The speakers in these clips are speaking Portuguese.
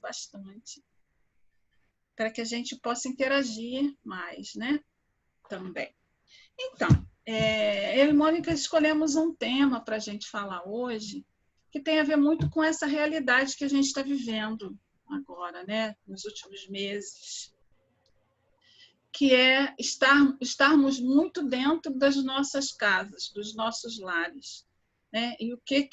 bastante, para que a gente possa interagir mais, né? Também. Então, eu e Mônica escolhemos um tema para a gente falar hoje, que tem a ver muito com essa realidade que a gente está vivendo agora, né? Nos últimos meses, que é estarmos muito dentro das nossas casas, dos nossos lares, né? E o que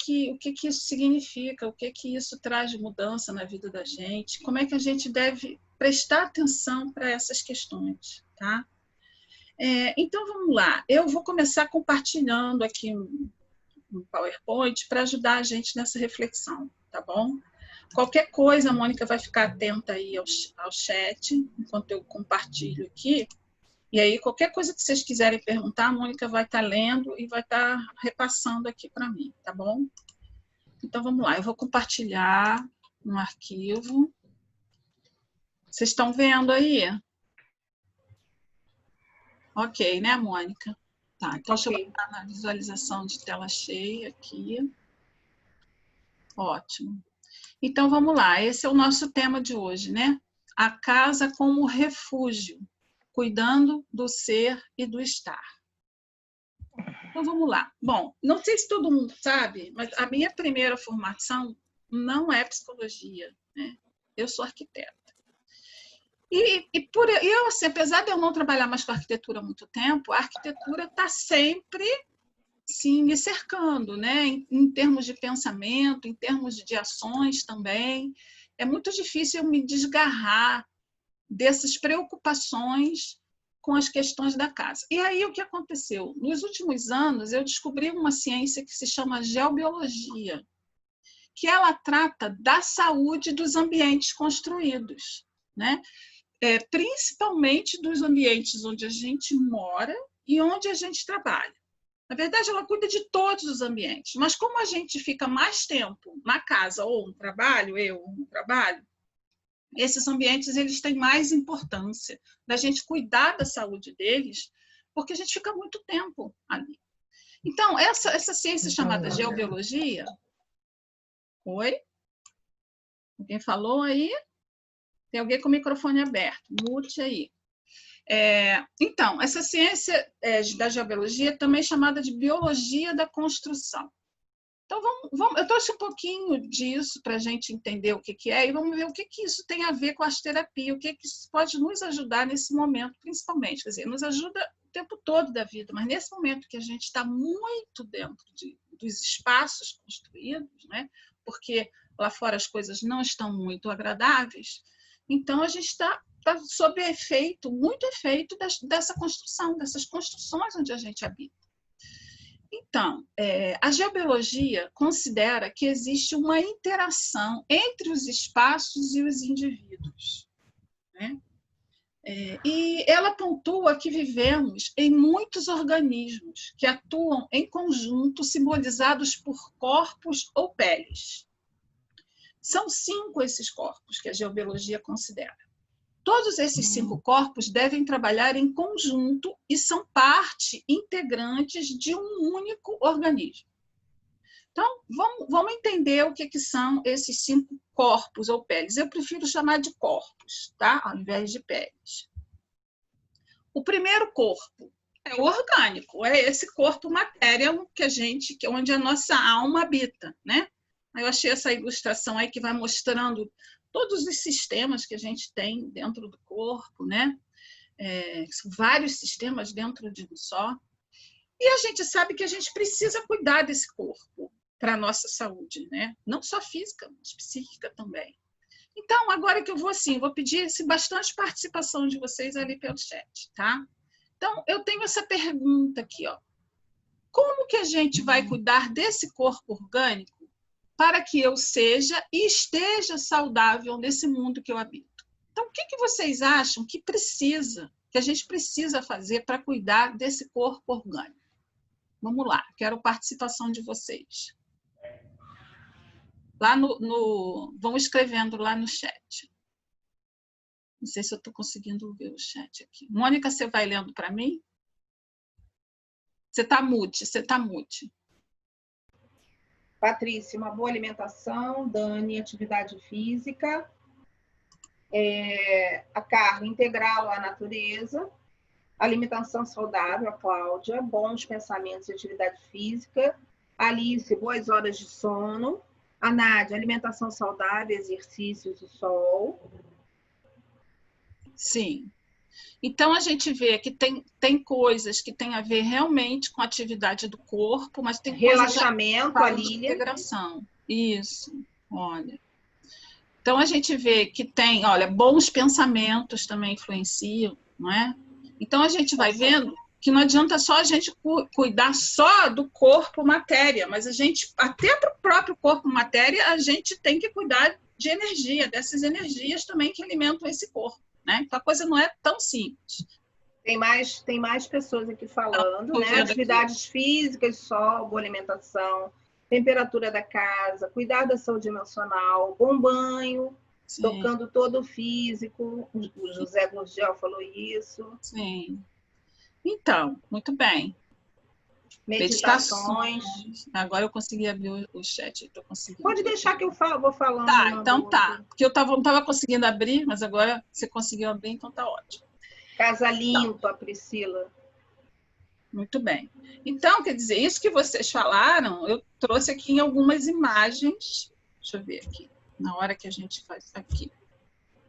isso significa, o que isso traz de mudança na vida da gente, como é que a gente deve prestar atenção para essas questões, tá? Então, vamos lá. Eu vou começar compartilhando aqui um PowerPoint para ajudar a gente nessa reflexão, tá bom? Qualquer coisa, a Mônica vai ficar atenta aí ao chat, enquanto eu compartilho aqui. E aí, qualquer coisa que vocês quiserem perguntar, a Mônica vai estar lendo e vai estar repassando aqui para mim, tá bom? Então, vamos lá. Eu vou compartilhar um arquivo. Vocês estão vendo aí? Ok, né, Mônica? Tá, então deixa eu botar na visualização de tela cheia aqui. Ótimo. Então, vamos lá. Esse é o nosso tema de hoje, né? A casa como refúgio, cuidando do ser e do estar. Então, vamos lá. Bom, não sei se todo mundo sabe, mas a minha primeira formação não é psicologia, né? Eu sou arquiteta. Eu, assim, apesar de eu não trabalhar mais com arquitetura há muito tempo, a arquitetura está sempre, sim, me cercando, né? Em termos de pensamento, em termos de ações também. É muito difícil eu me desgarrar dessas preocupações com as questões da casa. E aí o que aconteceu? Nos últimos anos, eu descobri uma ciência que se chama geobiologia, que ela trata da saúde dos ambientes construídos, né? Principalmente dos ambientes onde a gente mora e onde a gente trabalha. Na verdade, ela cuida de todos os ambientes, mas como a gente fica mais tempo na casa ou no trabalho, esses ambientes eles têm mais importância da gente cuidar da saúde deles, porque a gente fica muito tempo ali. Então, essa ciência chamada geobiologia... Oi? Alguém falou aí? Tem alguém com o microfone aberto. Mute aí. Então, essa ciência da geobiologia é também chamada de biologia da construção. Então, eu trouxe um pouquinho disso para a gente entender o que é e vamos ver o que isso tem a ver com a arte-terapia, o que isso pode nos ajudar nesse momento, principalmente. Quer dizer, nos ajuda o tempo todo da vida, mas nesse momento que a gente está muito dentro dos espaços construídos, né? Porque lá fora as coisas não estão muito agradáveis, então a gente está sob efeito, muito efeito dessa construção, dessas construções onde a gente habita. Então, a geobiologia considera que existe uma interação entre os espaços e os indivíduos, né? E ela pontua que vivemos em muitos organismos que atuam em conjunto, simbolizados por corpos ou peles. São 5 esses corpos que a geobiologia considera. Todos esses 5 corpos devem trabalhar em conjunto e são parte integrantes de um único organismo. Então, vamos entender o que são esses 5 corpos ou peles. Eu prefiro chamar de corpos, tá? Ao invés de peles. O primeiro corpo é o orgânico, é esse corpo matéria onde a nossa alma habita, né? Eu achei essa ilustração aí que vai mostrando todos os sistemas que a gente tem dentro do corpo, né? São vários sistemas dentro de um só. E a gente sabe que a gente precisa cuidar desse corpo para a nossa saúde, né? Não só física, mas psíquica também. Então, agora que eu vou pedir bastante participação de vocês ali pelo chat, tá? Então, eu tenho essa pergunta aqui, ó. Como que a gente vai cuidar desse corpo orgânico para que eu seja e esteja saudável nesse mundo que eu habito? Então, o que vocês acham que a gente precisa fazer para cuidar desse corpo orgânico? Vamos lá, quero participação de vocês. Lá vão escrevendo lá no chat. Não sei se eu estou conseguindo ver o chat aqui. Mônica, você vai lendo para mim? Você está mute. Patrícia, uma boa alimentação. Dani, atividade física. A Carla, integrá-lo à natureza. Alimentação saudável, a Cláudia. Bons pensamentos e atividade física. Alice, boas horas de sono. A Nádia, alimentação saudável, exercícios e sol. Sim. Então, a gente vê que tem coisas que têm a ver realmente com a atividade do corpo, mas tem relaxamento, coisas a Lília. integração. Isso, olha. Então, a gente vê que tem, olha, bons pensamentos também influenciam, não é? Então, a gente vai vendo que não adianta só a gente cuidar só do corpo matéria, mas a gente, até para o próprio corpo matéria, a gente tem que cuidar de energia, dessas energias também que alimentam esse corpo, né? Então, a coisa não é tão simples. Tem mais pessoas aqui falando, né? Atividades físicas, sol, boa alimentação, temperatura da casa, cuidar da saúde emocional, bom banho, sim, tocando todo o físico. O José Gurgel falou isso. Sim. Então, muito bem. Meditações. Agora eu consegui abrir o chat. Tô conseguindo. Pode deixar que eu vou falando. Tá, então tá. Porque eu não estava conseguindo abrir, mas agora você conseguiu abrir, então tá ótimo. Casa limpa, Priscila. Muito bem. Então, quer dizer, isso que vocês falaram, eu trouxe aqui em algumas imagens. Deixa eu ver aqui, na hora que a gente faz aqui.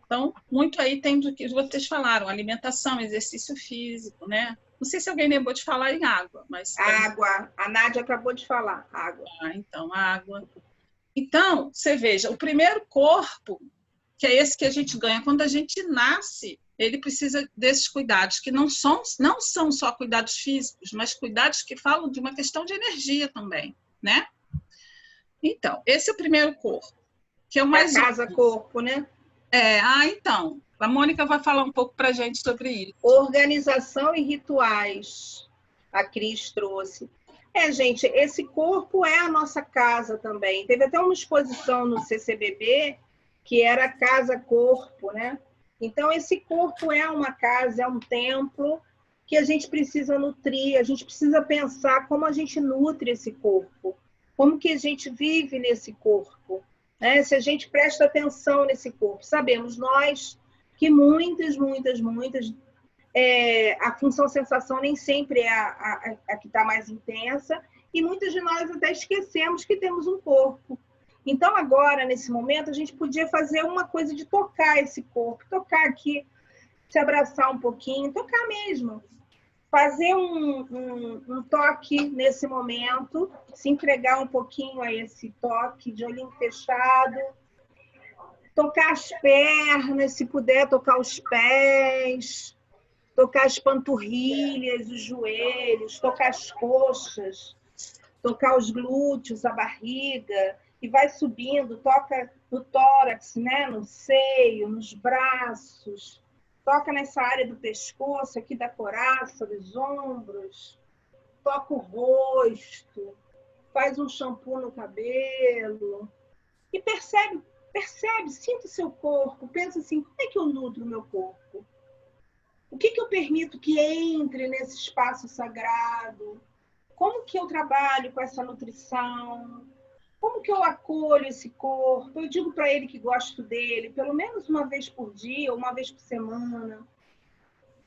Então, muito aí tem do que vocês falaram, alimentação, exercício físico, né? Não sei se alguém lembrou de falar em água, mas... Água. A Nádia acabou de falar, água. Então, água. Então, você veja, o primeiro corpo, que é esse que a gente ganha, quando a gente nasce, ele precisa desses cuidados, que não são só cuidados físicos, mas cuidados que falam de uma questão de energia também, né? Então, esse é o primeiro corpo, que é o mais... casa-corpo, né? Então, a Mônica vai falar um pouco para a gente sobre isso. Organização e rituais, a Cris trouxe. Gente, esse corpo é a nossa casa também. Teve até uma exposição no CCBB que era casa-corpo, né? Então, esse corpo é uma casa, é um templo que a gente precisa nutrir, a gente precisa pensar como a gente nutre esse corpo, como que a gente vive nesse corpo, né? Se a gente presta atenção nesse corpo. Sabemos nós que muitas, a função-sensação nem sempre é a que está mais intensa, e muitas de nós até esquecemos que temos um corpo. Então, agora, nesse momento, a gente podia fazer uma coisa de tocar esse corpo, tocar aqui, se abraçar um pouquinho, tocar mesmo. Fazer um toque nesse momento, se entregar um pouquinho a esse toque de olhinho fechado, tocar as pernas, se puder, tocar os pés, tocar as panturrilhas, os joelhos, tocar as coxas, tocar os glúteos, a barriga, e vai subindo, toca no tórax, né? No seio, nos braços, toca nessa área do pescoço, aqui da coraça, dos ombros, toca o rosto, faz um shampoo no cabelo e percebe, sinta o seu corpo, pensa assim, como é que eu nutro o meu corpo? O que eu permito que entre nesse espaço sagrado? Como que eu trabalho com essa nutrição? Como que eu acolho esse corpo? Eu digo para ele que gosto dele, pelo menos uma vez por dia, ou uma vez por semana.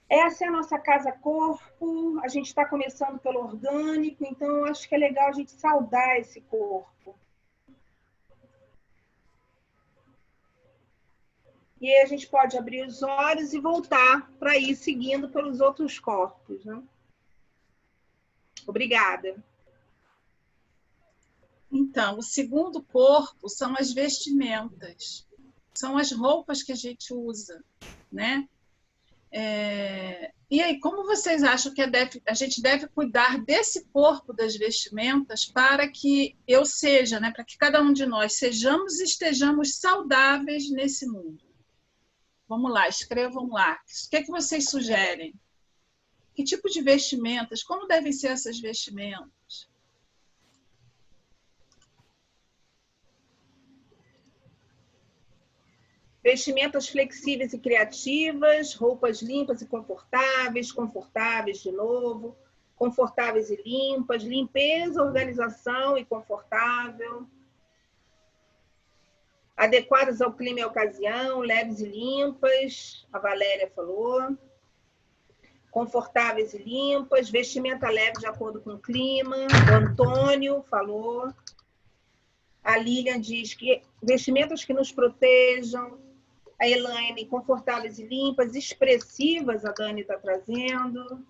Essa é a nossa casa-corpo, a gente está começando pelo orgânico, então eu acho que é legal a gente saudar esse corpo. E aí a gente pode abrir os olhos e voltar para ir seguindo pelos outros corpos, né? Obrigada. Então, o segundo corpo são as vestimentas, são as roupas que a gente usa, né? E aí, como vocês acham que a gente deve cuidar desse corpo das vestimentas para que eu seja, né? Para que cada um de nós sejamos e estejamos saudáveis nesse mundo? Vamos lá, escrevam lá. O que é que vocês sugerem? Que tipo de vestimentas? Como devem ser essas vestimentas? Vestimentas flexíveis e criativas, roupas limpas e confortáveis de novo, confortáveis e limpas, limpeza, organização e confortável. Adequadas ao clima e à ocasião, leves e limpas, a Valéria falou. Confortáveis e limpas, vestimenta leve de acordo com o clima, o Antônio falou. A Lilian diz que vestimentas que nos protejam. A Elaine, confortáveis e limpas, expressivas, a Dani está trazendo.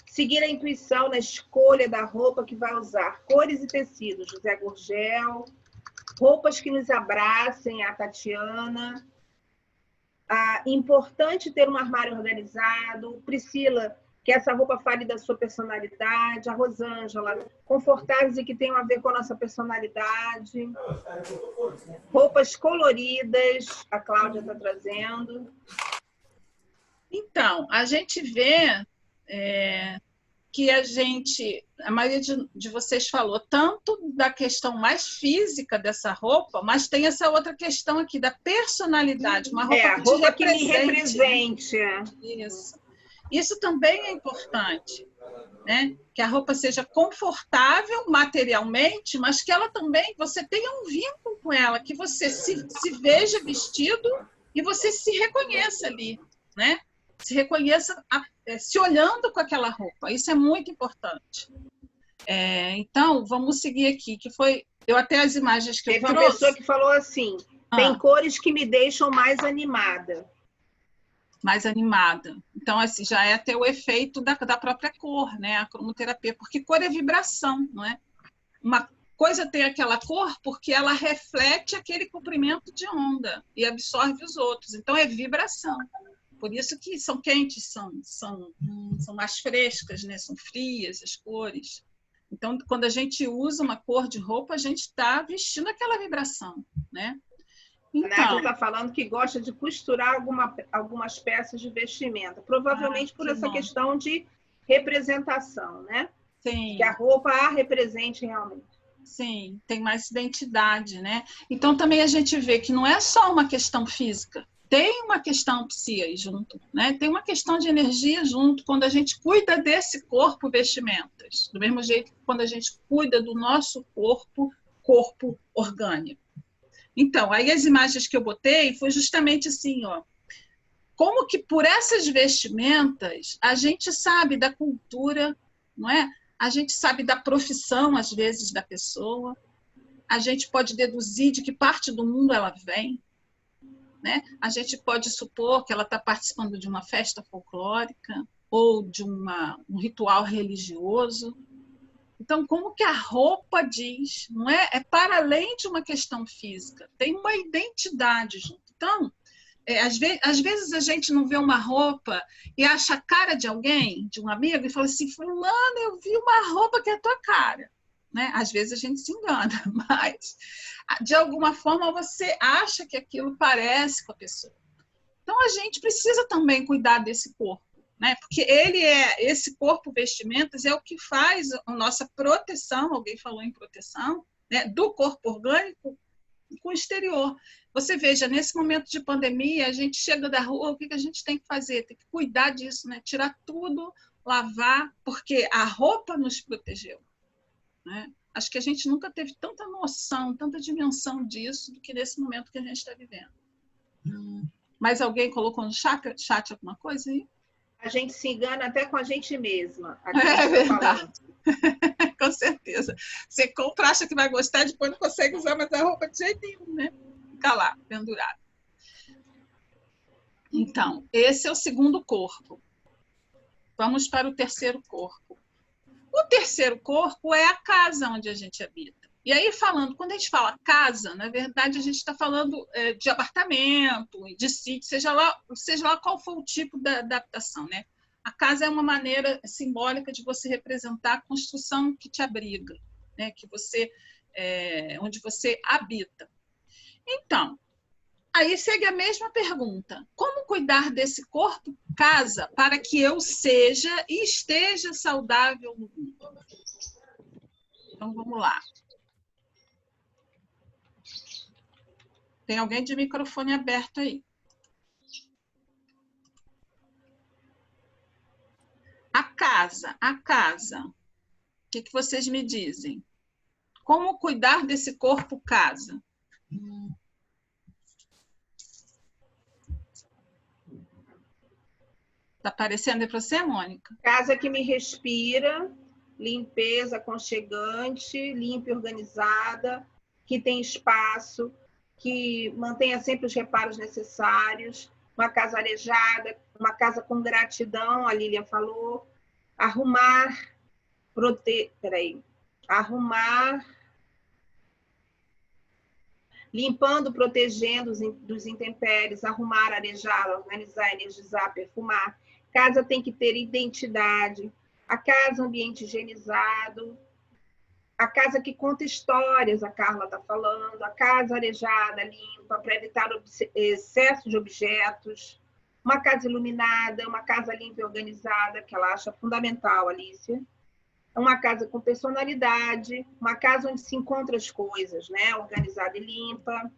Seguir a intuição na escolha da roupa que vai usar. Cores e tecidos, José Gurgel. Roupas que nos abracem, a Tatiana. Importante ter um armário organizado. Priscila, que essa roupa fale da sua personalidade. A Rosângela, confortáveis e que tenham a ver com a nossa personalidade. Roupas coloridas, a Cláudia está trazendo. Então, a gente vê que a maioria de vocês falou tanto da questão mais física dessa roupa, mas tem essa outra questão aqui da personalidade, uma roupa que me represente. Isso também é importante, né? Que a roupa seja confortável materialmente, mas que ela também, você tenha um vínculo com ela, que você se veja vestido e você se reconheça ali, né? Se reconheça se olhando com aquela roupa. Isso é muito importante. Então, vamos seguir aqui, que foi... Eu até as imagens que eu trouxe... Teve uma pessoa que falou assim, tem cores que me deixam mais animada. Mais animada. Então, assim, já é até o efeito da própria cor, né? A cromoterapia, porque cor é vibração, não é? Uma coisa tem aquela cor porque ela reflete aquele comprimento de onda e absorve os outros. Então, é vibração. Por isso que são quentes, são mais frescas, né? São frias as cores. Então, quando a gente usa uma cor de roupa, a gente está vestindo aquela vibração, né? Então, a Nádia está falando que gosta de costurar algumas peças de vestimenta, provavelmente por essa questão de representação, né? Sim. Que a roupa a represente realmente. Sim, tem mais identidade, né? Então, também a gente vê que não é só uma questão física, tem uma questão psi aí junto, né? Tem uma questão de energia junto, quando a gente cuida desse corpo vestimentas, do mesmo jeito que quando a gente cuida do nosso corpo orgânico. Então, aí as imagens que eu botei foi justamente assim, ó, como que por essas vestimentas a gente sabe da cultura, não é? A gente sabe da profissão, às vezes, da pessoa, a gente pode deduzir de que parte do mundo ela vem, né? A gente pode supor que ela está participando de uma festa folclórica ou de um ritual religioso. Então, como que a roupa diz, não é? É para além de uma questão física, tem uma identidade junto. Então, às vezes a gente não vê uma roupa e acha a cara de alguém, de um amigo, e fala assim, fulano, eu vi uma roupa que é a tua cara. Né? Às vezes a gente se engana, mas de alguma forma você acha que aquilo parece com a pessoa. Então, a gente precisa também cuidar desse corpo. Né? Porque esse corpo vestimentas é o que faz a nossa proteção, alguém falou em proteção, né? Do corpo orgânico com o exterior. Você veja, nesse momento de pandemia, a gente chega da rua, o que a gente tem que fazer? Tem que cuidar disso, né? Tirar tudo, lavar, porque a roupa nos protegeu. Né? Acho que a gente nunca teve tanta noção, tanta dimensão disso do que nesse momento que a gente está vivendo. Mas alguém colocou no chat alguma coisa aí? A gente se engana até com a gente mesma. É verdade. Com certeza. Você compra, acha que vai gostar, depois não consegue usar mais a roupa de jeito nenhum, né? Fica lá, pendurado. Então, esse é o segundo corpo. Vamos para o terceiro corpo. O terceiro corpo é a casa onde a gente habita. E aí, quando a gente fala casa, na verdade, a gente está falando de apartamento, de sítio, seja lá qual for o tipo da adaptação, né? A casa é uma maneira simbólica de você representar a construção que te abriga, né? Onde você habita. Então, aí segue a mesma pergunta. Como cuidar desse corpo casa para que eu seja e esteja saudável no mundo? Então, vamos lá. Tem alguém de microfone aberto aí? A casa. O que vocês me dizem? Como cuidar desse corpo casa? Está aparecendo aí para você, Mônica? Casa que me respira, limpeza, aconchegante, limpa e organizada, que tem espaço, que mantenha sempre os reparos necessários, uma casa arejada, uma casa com gratidão, a Lília falou, arrumar, arrumar, limpando, protegendo dos intempéries, arrumar, arejar, organizar, energizar, perfumar. Casa tem que ter identidade, a casa, ambiente higienizado, a casa que conta histórias, a Carla está falando, a casa arejada, limpa, para evitar excesso de objetos, uma casa iluminada, uma casa limpa e organizada, que ela acha fundamental, Alicia, uma casa com personalidade, uma casa onde se encontram as coisas, né? Organizada e limpa,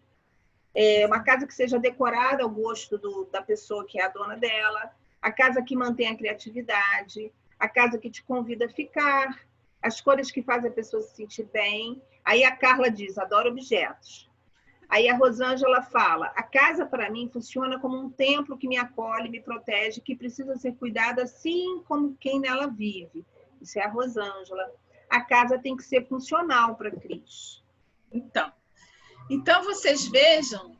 uma casa que seja decorada ao gosto da pessoa que é a dona dela, a casa que mantém a criatividade, a casa que te convida a ficar, as cores que fazem a pessoa se sentir bem. Aí a Carla diz, adoro objetos. Aí a Rosângela fala, a casa para mim funciona como um templo que me acolhe, me protege, que precisa ser cuidada assim como quem nela vive. Isso é a Rosângela. A casa tem que ser funcional para a Cris. Então vocês vejam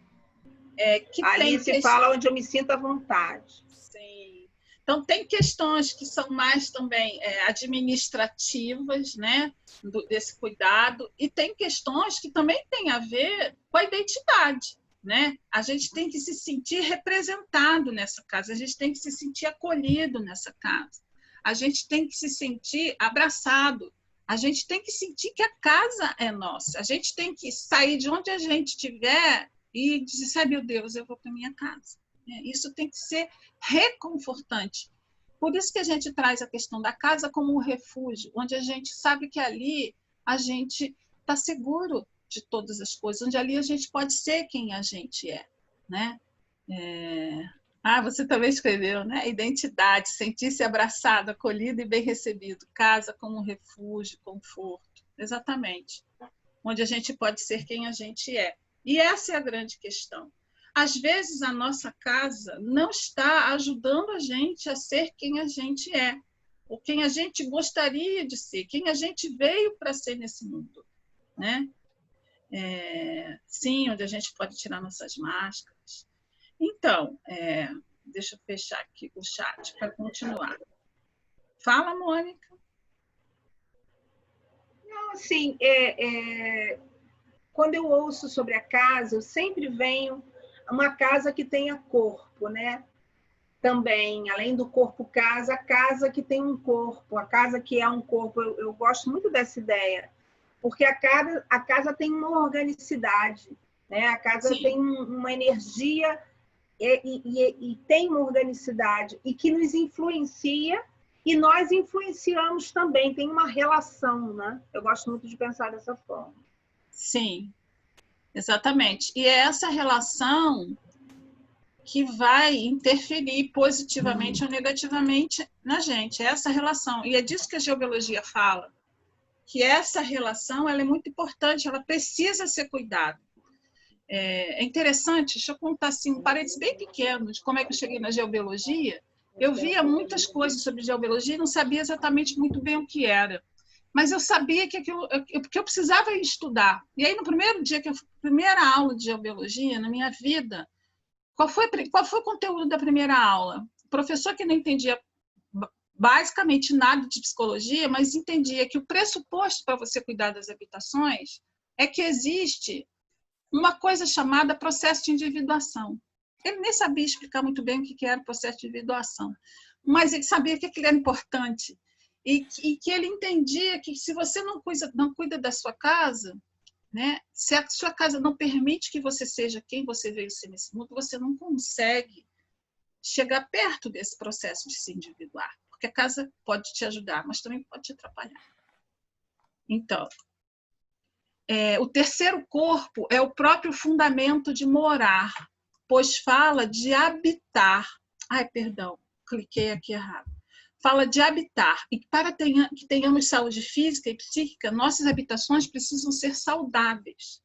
que a Alice fala onde eu me sinto à vontade. Sim. Então, tem questões que são mais também administrativas, né, desse cuidado, e tem questões que também têm a ver com a identidade, né? A gente tem que se sentir representado nessa casa, a gente tem que se sentir acolhido nessa casa, a gente tem que se sentir abraçado, a gente tem que sentir que a casa é nossa, a gente tem que sair de onde a gente estiver e dizer, meu Deus, eu vou para minha casa. Isso tem que ser reconfortante. Por isso que a gente traz a questão da casa como um refúgio, onde a gente sabe que ali a gente está seguro de todas as coisas, onde ali a gente pode ser quem a gente é, né? Você também escreveu, né? Identidade, sentir-se abraçado, acolhido e bem recebido. Casa como um refúgio, conforto. Exatamente. Onde a gente pode ser quem a gente é. E essa é a grande questão. Às vezes, a nossa casa não está ajudando a gente a ser quem a gente é, ou quem a gente gostaria de ser, quem a gente veio para ser nesse mundo, né? Sim, onde a gente pode tirar nossas máscaras. Então, deixa eu fechar aqui o chat para continuar. Fala, Mônica. Não, assim, quando eu ouço sobre a casa, eu sempre venho uma casa que tenha corpo, né? Também, além do corpo casa, a casa que tem um corpo, a casa que é um corpo. Eu gosto muito dessa ideia, porque a casa tem uma organicidade, né? A casa Sim. tem uma energia e tem uma organicidade e que nos influencia e nós influenciamos também, tem uma relação, né? Eu gosto muito de pensar dessa forma. Sim, exatamente. E é essa relação que vai interferir positivamente ou negativamente na gente, essa relação. E é disso que a geobiologia fala, que essa relação ela é muito importante, ela precisa ser cuidada. É interessante, deixa eu contar assim, um parênteses bem pequeno de como é que eu cheguei na geobiologia. Eu via muitas coisas sobre geobiologia e não sabia exatamente muito bem o que era. Mas eu sabia que eu precisava estudar. E aí, no primeiro dia que eu fui, primeira aula de geobiologia na minha vida, qual foi o conteúdo da primeira aula? O professor que não entendia basicamente nada de psicologia, mas entendia que o pressuposto para você cuidar das habitações é que existe uma coisa chamada processo de individuação. Ele nem sabia explicar muito bem o que era o processo de individuação, mas ele sabia que aquilo era importante e que ele entendia que se você não cuida da sua casa, né, se a sua casa não permite que você seja quem você veio ser nesse mundo, você não consegue chegar perto desse processo de se individuar, porque a casa pode te ajudar, mas também pode te atrapalhar. Então, o terceiro corpo é o próprio fundamento de morar, pois fala de habitar. Ai, perdão, cliquei aqui errado. Fala de habitar. E para que tenhamos saúde física e psíquica, nossas habitações precisam ser saudáveis.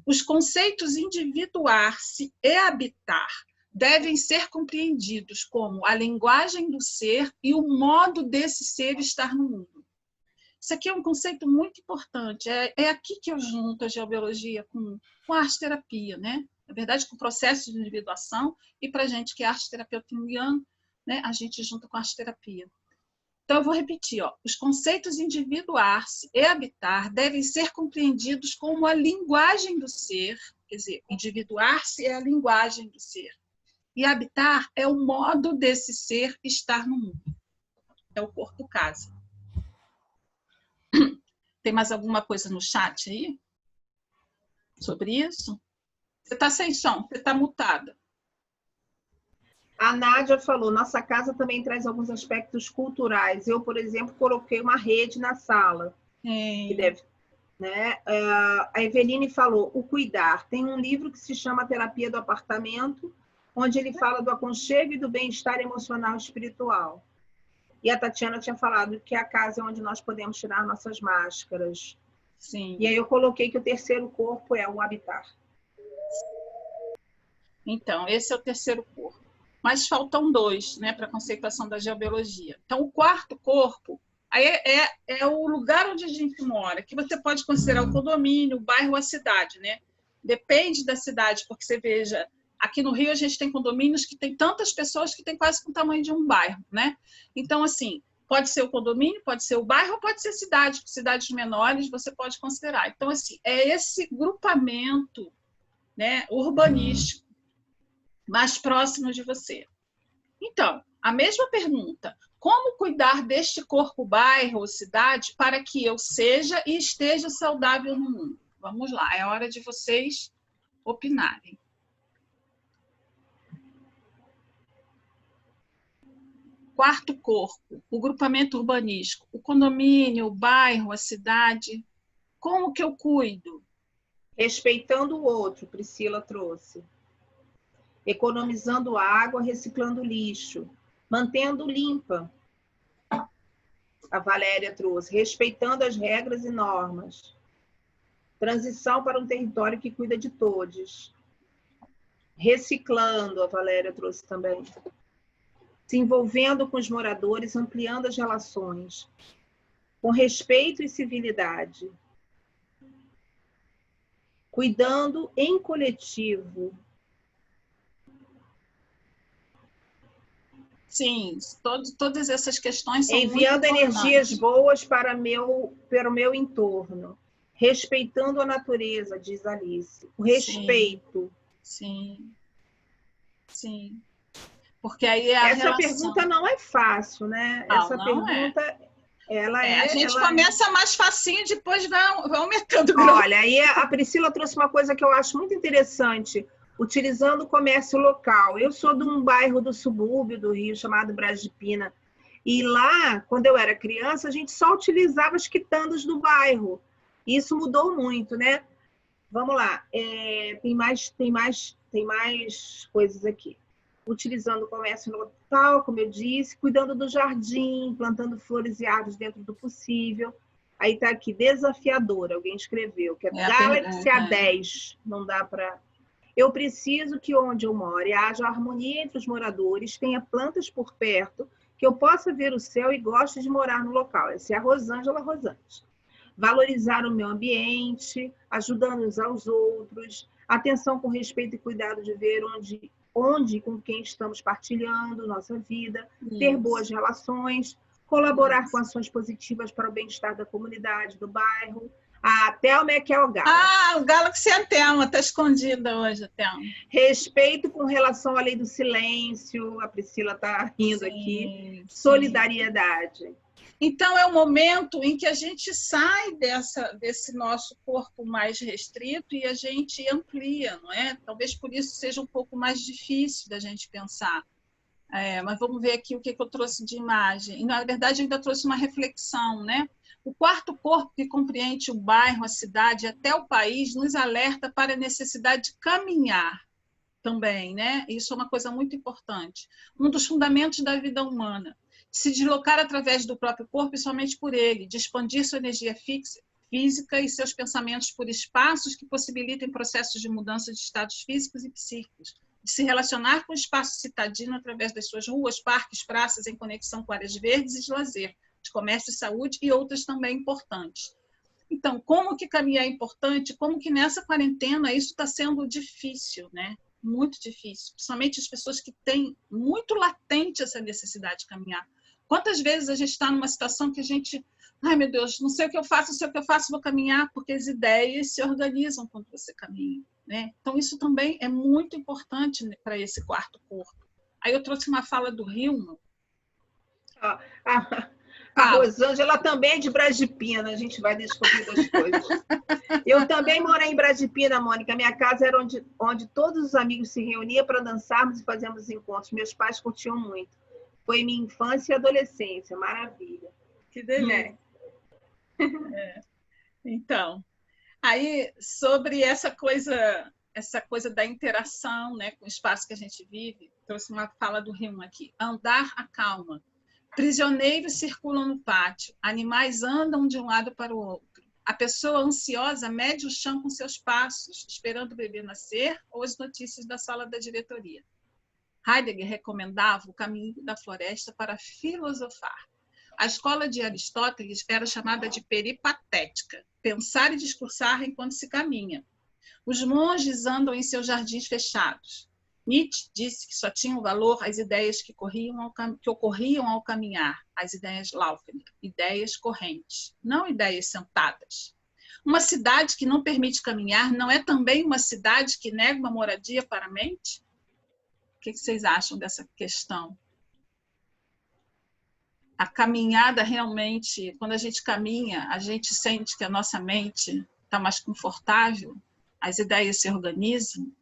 Os conceitos individuar-se e habitar devem ser compreendidos como a linguagem do ser e o modo desse ser estar no mundo. Isso aqui é um conceito muito importante. É aqui que eu junto a geobiologia com a arte-terapia, né? Na verdade, com o processo de individuação, e para a gente que é arte-terapeuta junguiano, né, a gente junta com a arte-terapia. Então, eu vou repetir. Os conceitos individuar-se e habitar devem ser compreendidos como a linguagem do ser, quer dizer, individuar-se é a linguagem do ser, e habitar é o modo desse ser estar no mundo. É o corpo casa. Tem mais alguma coisa no chat aí? Sobre isso? Você está sem som, você está mutada. A Nádia falou, nossa casa também traz alguns aspectos culturais. Eu, por exemplo, coloquei uma rede na sala. Que deve, né? A Eveline falou, o cuidar. Tem um livro que se chama Terapia do Apartamento, onde ele fala do aconchego e do bem-estar emocional e espiritual. E a Tatiana tinha falado que a casa é onde nós podemos tirar nossas máscaras. Sim. E aí eu coloquei que o terceiro corpo é o habitar. Então, esse é o terceiro corpo. Mas faltam 2, né, para a conceituação da geobiologia. Então, o quarto corpo aí é o lugar onde a gente mora, que você pode considerar o condomínio, o bairro, a cidade, né? Depende da cidade, porque você veja, aqui no Rio a gente tem condomínios que tem tantas pessoas que tem quase o tamanho de um bairro, né? Então, assim, pode ser o condomínio, pode ser o bairro, ou pode ser cidade, cidades menores você pode considerar. Então, assim, é esse grupamento, né, urbanístico mais próximo de você. Então, a mesma pergunta, como cuidar deste corpo, bairro ou cidade para que eu seja e esteja saudável no mundo? Vamos lá, é hora de vocês opinarem. Quarto corpo, o grupamento urbanístico, o condomínio, o bairro, a cidade. Como que eu cuido? Respeitando o outro, Priscila trouxe. Economizando água, reciclando lixo. Mantendo limpa, a Valéria trouxe. Respeitando as regras e normas. Transição para um território que cuida de todos. Reciclando, a Valéria trouxe também. Se envolvendo com os moradores, ampliando as relações. Com respeito e civilidade. Cuidando em coletivo. Sim, todas essas questões são enviando muito energias boas para o meu entorno. Respeitando a natureza, diz Alice. O respeito. Sim. Sim. Porque aí é essa relação. Pergunta não é fácil, né? Não, essa não pergunta, a gente começa mais facinho, depois vai aumentando. Olha, aí a Priscila trouxe uma coisa que eu acho muito interessante, utilizando o comércio local. Eu sou de um bairro do subúrbio do Rio, chamado Brás de Pina, e lá, quando eu era criança, a gente só utilizava as quitandas do bairro. E isso mudou muito, né? Vamos lá, tem mais coisas aqui. Utilizando o comércio local, como eu disse, cuidando do jardim, plantando flores e árvores dentro do possível. Aí está aqui, desafiadora, alguém escreveu, que é Galaxy A10, não dá para... Eu preciso que onde eu moro haja harmonia entre os moradores, tenha plantas por perto, que eu possa ver o céu e goste de morar no local. Essa é a Rosângela Rosantes. Valorizar o meio ambiente, ajudando uns aos outros, atenção com respeito e cuidado de ver onde e com quem estamos partilhando nossa vida, ter boas relações, colaborar com ações positivas para o bem-estar da comunidade, do bairro. A Thelma é que é o Galaxy. Ah, o Galaxy é a Thelma, está escondida hoje, a Thelma. Respeito com relação à lei do silêncio, a Priscila está rindo aqui. Solidariedade. Então, é o momento em que a gente sai desse nosso corpo mais restrito e a gente amplia, não é? Talvez por isso seja um pouco mais difícil da gente pensar. Mas vamos ver aqui o que eu trouxe de imagem. E, na verdade, eu ainda trouxe uma reflexão, né? O quarto corpo, que compreende o bairro, a cidade, até o país, nos alerta para a necessidade de caminhar também, né? Isso é uma coisa muito importante. Um dos fundamentos da vida humana. Se deslocar através do próprio corpo e somente por ele, de expandir sua energia física e seus pensamentos por espaços que possibilitem processos de mudança de estados físicos e psíquicos, de se relacionar com o espaço citadino através das suas ruas, parques, praças, em conexão com áreas verdes e de lazer, de comércio e saúde, e outras também importantes. Então, como que caminhar é importante? Como que nessa quarentena isso está sendo difícil, né? Muito difícil. Principalmente as pessoas que têm muito latente essa necessidade de caminhar. Quantas vezes a gente está numa situação que a gente... Ai, meu Deus, não sei o que eu faço, não sei o que eu faço, vou caminhar, porque as ideias se organizam quando você caminha, né? Então, isso também é muito importante, né, para esse quarto corpo. Aí eu trouxe uma fala do Hillman. A Rosângela também é de Brasipina, a gente vai descobrindo as coisas. Eu também morei em Brasipina, Mônica. Minha casa era onde todos os amigos se reuniam para dançarmos e fazermos encontros. Meus pais curtiam muito. Foi minha infância e adolescência, maravilha. Que delícia. Então, aí sobre essa coisa da interação, né, com o espaço que a gente vive, trouxe uma fala do Hillman aqui. Andar acalma. Prisioneiros circulam no pátio, animais andam de um lado para o outro. A pessoa ansiosa mede o chão com seus passos, esperando o bebê nascer ou as notícias da sala da diretoria. Heidegger recomendava o caminho da floresta para filosofar. A escola de Aristóteles era chamada de peripatética, pensar e discursar enquanto se caminha. Os monges andam em seus jardins fechados. Nietzsche disse que só tinham valor as ideias que ocorriam ao caminhar, as ideias Laufner, ideias correntes, não ideias sentadas. Uma cidade que não permite caminhar não é também uma cidade que nega uma moradia para a mente? O que vocês acham dessa questão? A caminhada realmente, quando a gente caminha, a gente sente que a nossa mente está mais confortável, as ideias se organizam.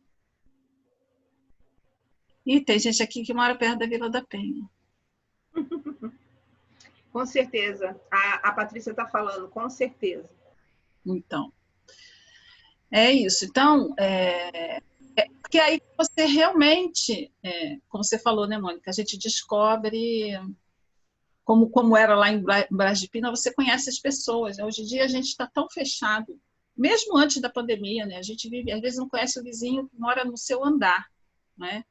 E tem gente aqui que mora perto da Vila da Penha. Com certeza. A Patrícia está falando, com certeza. Então, é isso. Então, porque aí você realmente, como você falou, né, Mônica, a gente descobre como era lá em Brasipina, você conhece as pessoas. Né? Hoje em dia a gente está tão fechado, mesmo antes da pandemia, né? A gente vive, às vezes não conhece o vizinho que mora no seu andar, né?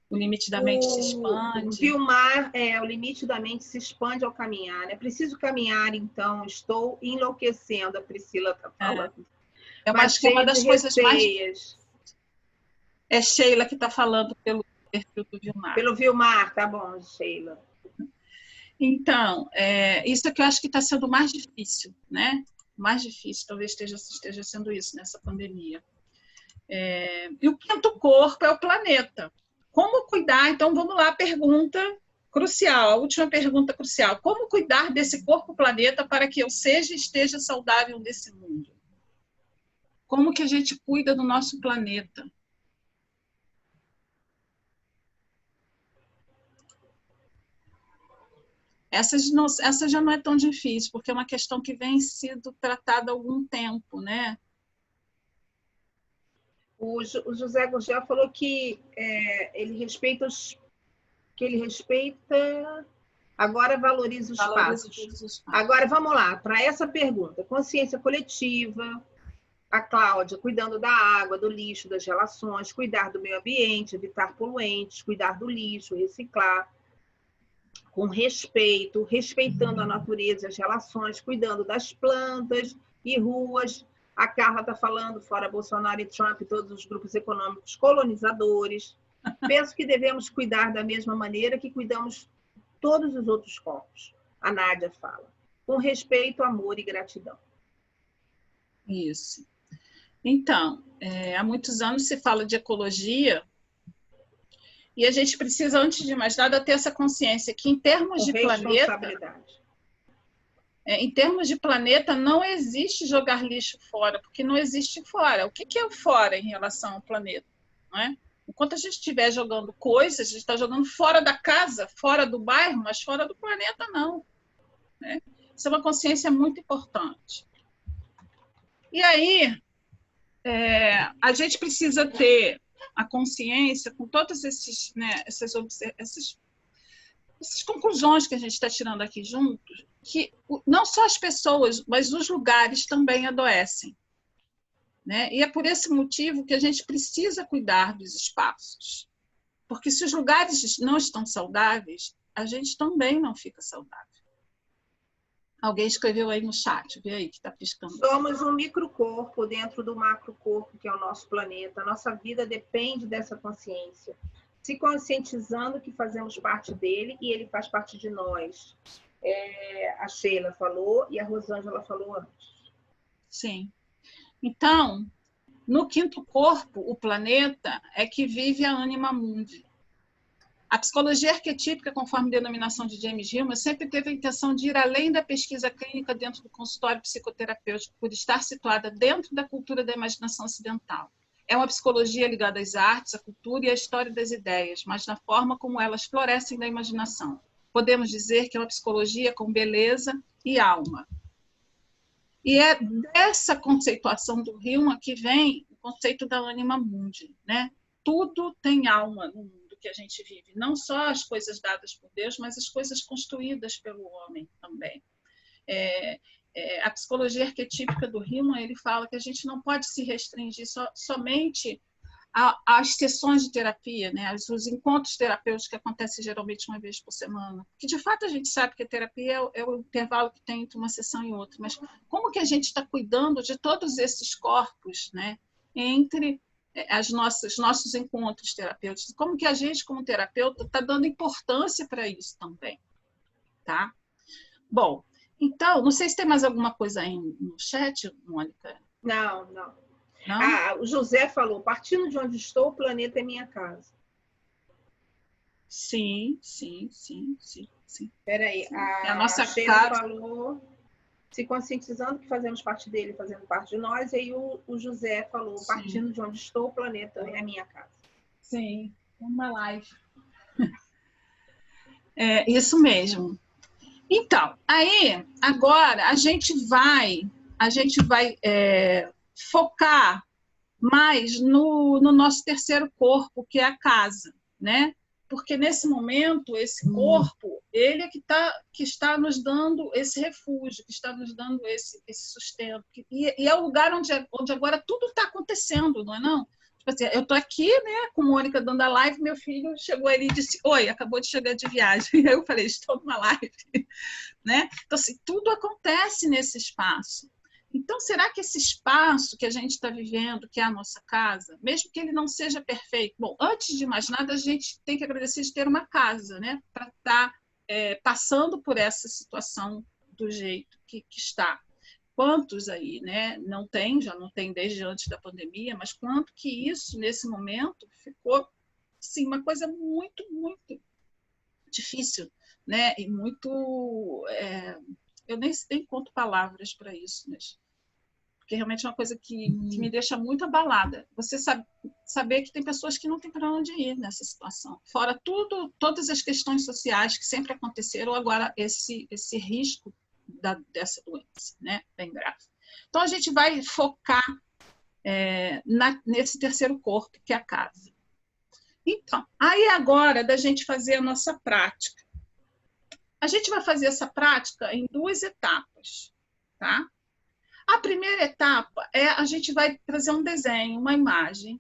O limite da mente se expande. Vilmar, o limite da mente se expande ao caminhar. É preciso caminhar, então, estou enlouquecendo, a Priscila está falando. Eu acho que é uma das coisas mais... É Sheila que está falando pelo perfil do Vilmar. Pelo Vilmar, tá bom, Sheila. Então, isso é que eu acho que está sendo mais difícil, né? Mais difícil, talvez esteja sendo isso nessa pandemia. E o quinto corpo é o planeta. Como cuidar? Então, vamos lá, pergunta crucial, a última pergunta crucial. Como cuidar desse corpo-planeta para que eu seja e esteja saudável nesse mundo? Como que a gente cuida do nosso planeta? Essa já não é tão difícil, porque é uma questão que vem sendo tratada há algum tempo, né? O José Gurgel falou que ele respeita agora valoriza os passos. Agora, vamos lá, para essa pergunta. Consciência coletiva, a Cláudia, cuidando da água, do lixo, das relações, cuidar do meio ambiente, evitar poluentes, cuidar do lixo, reciclar, com respeito, respeitando a natureza, as relações, cuidando das plantas e ruas. A Carla está falando, fora Bolsonaro e Trump, todos os grupos econômicos colonizadores. Penso que devemos cuidar da mesma maneira que cuidamos todos os outros corpos. A Nádia fala. Com respeito, amor e gratidão. Isso. Então, há muitos anos se fala de ecologia e a gente precisa, antes de mais nada, ter essa consciência que, em termos de planeta... Em termos de planeta, não existe jogar lixo fora, porque não existe fora. O que é o fora em relação ao planeta? Não é? Enquanto a gente estiver jogando coisas, a gente está jogando fora da casa, fora do bairro, mas fora do planeta, não. Né? Isso é uma consciência muito importante. E aí, a gente precisa ter a consciência com todas essas conclusões que a gente está tirando aqui juntos, que não só as pessoas, mas os lugares também adoecem, né? E é por esse motivo que a gente precisa cuidar dos espaços. Porque se os lugares não estão saudáveis, a gente também não fica saudável. Alguém escreveu aí no chat, vê aí que está piscando. Somos um microcorpo dentro do macrocorpo, que é o nosso planeta. A nossa vida depende dessa consciência. Se conscientizando que fazemos parte dele e ele faz parte de nós. A Sheila falou e a Rosângela falou antes. Sim. Então, no quinto corpo, o planeta, é que vive a anima mundi. A psicologia arquetípica, conforme denominação de James Hillman, sempre teve a intenção de ir além da pesquisa clínica dentro do consultório psicoterapêutico, por estar situada dentro da cultura da imaginação ocidental. É uma psicologia ligada às artes, à cultura e à história das ideias, mas na forma como elas florescem da imaginação. Podemos dizer que é uma psicologia com beleza e alma. E é dessa conceituação do Hillman que vem o conceito da anima mundi, né? Tudo tem alma no mundo que a gente vive, não só as coisas dadas por Deus, mas as coisas construídas pelo homem também. A psicologia arquetípica do Hillman, ele fala que a gente não pode se restringir somente às sessões de terapia, né? Os encontros terapêuticos que acontecem geralmente uma vez por semana, que de fato a gente sabe que a terapia é o intervalo que tem entre uma sessão e outra, mas como que a gente está cuidando de todos esses corpos, né? Entre nossos encontros terapêuticos, como que a gente, como terapeuta, está dando importância para isso também, tá? Bom, então, não sei se tem mais alguma coisa aí no chat, Mônica. Não. Não? O José falou, partindo de onde estou, o planeta é minha casa. Sim. Espera aí, A nossa Sheila casa falou, se conscientizando que fazemos parte dele, fazendo parte de nós, e aí o José falou, partindo de onde estou, o planeta é a minha casa. Sim, uma live. É isso mesmo. Então, aí, agora, a gente vai focar mais no nosso terceiro corpo, que é a casa, né? Porque nesse momento, esse corpo, ele é que está nos dando esse refúgio, que está nos dando esse sustento. E é o lugar onde agora tudo está acontecendo, não é não? Tipo assim, eu estou aqui, né, com a Mônica dando a live, meu filho chegou ali e disse, oi, acabou de chegar de viagem. E aí eu falei, estou numa live. Né? Então, assim, tudo acontece nesse espaço. Então, será que esse espaço que a gente está vivendo, que é a nossa casa, mesmo que ele não seja perfeito, bom, antes de mais nada, a gente tem que agradecer de ter uma casa, né, para estar passando por essa situação do jeito que está. Quantos aí, né, já não tem desde antes da pandemia, mas quanto que isso, nesse momento, ficou, assim, uma coisa muito, muito difícil, né, e muito... eu nem encontro palavras para isso, mas porque realmente é uma coisa que me deixa muito abalada. Você saber que tem pessoas que não têm para onde ir nessa situação. Fora todas as questões sociais que sempre aconteceram, agora esse risco dessa doença, né, bem grave. Então, a gente vai focar nesse terceiro corpo, que é a casa. Então, aí agora da gente fazer a nossa prática. A gente vai fazer essa prática em 2 etapas, tá? A primeira etapa é a gente vai trazer um desenho, uma imagem,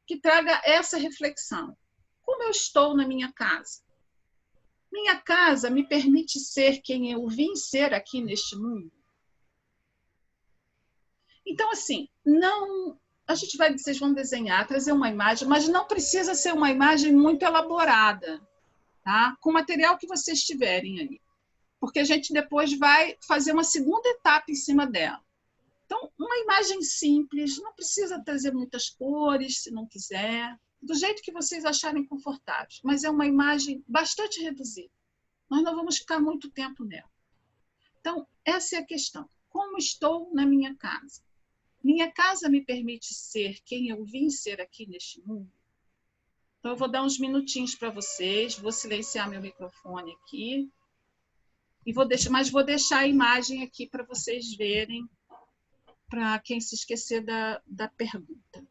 que traga essa reflexão. Como eu estou na minha casa? Minha casa me permite ser quem eu vim ser aqui neste mundo? Então, assim, não... A gente vocês vão desenhar, trazer uma imagem, mas não precisa ser uma imagem muito elaborada, tá? Com o material que vocês tiverem ali. Porque a gente depois vai fazer uma segunda etapa em cima dela. Então, uma imagem simples, não precisa trazer muitas cores, se não quiser, do jeito que vocês acharem confortáveis, mas é uma imagem bastante reduzida. Nós não vamos ficar muito tempo nela. Então, essa é a questão. Como estou na minha casa? Minha casa me permite ser quem eu vim ser aqui neste mundo? Então, eu vou dar uns minutinhos para vocês, vou silenciar meu microfone aqui, mas vou deixar a imagem aqui para vocês verem, para quem se esquecer da pergunta.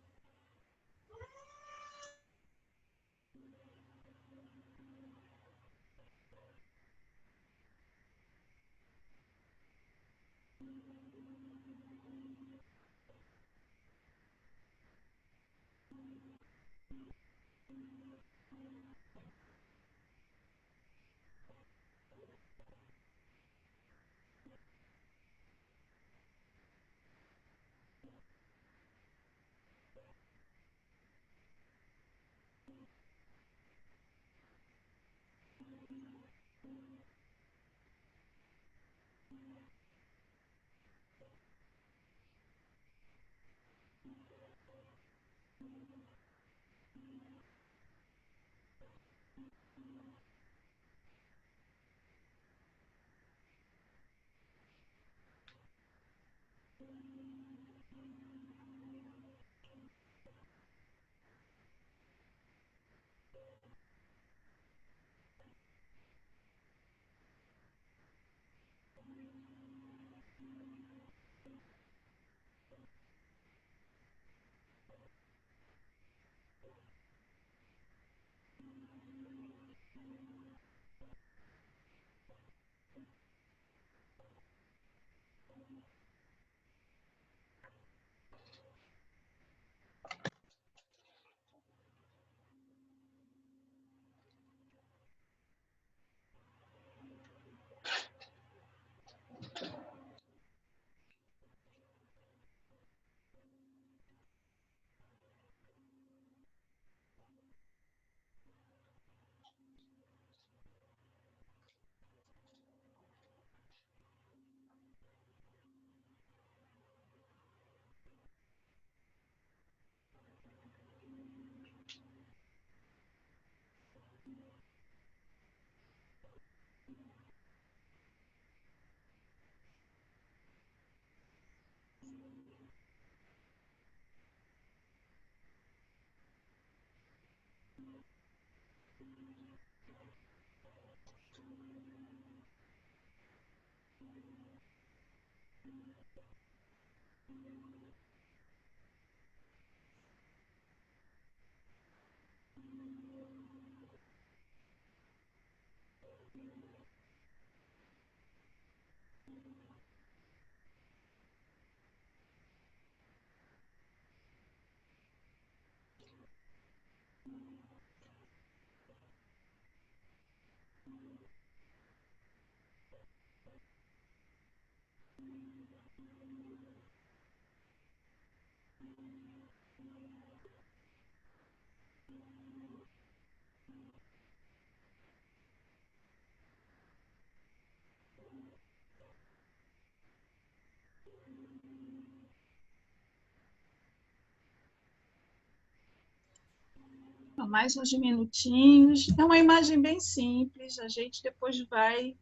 Mais uns minutinhos. É uma imagem bem simples. A gente depois vai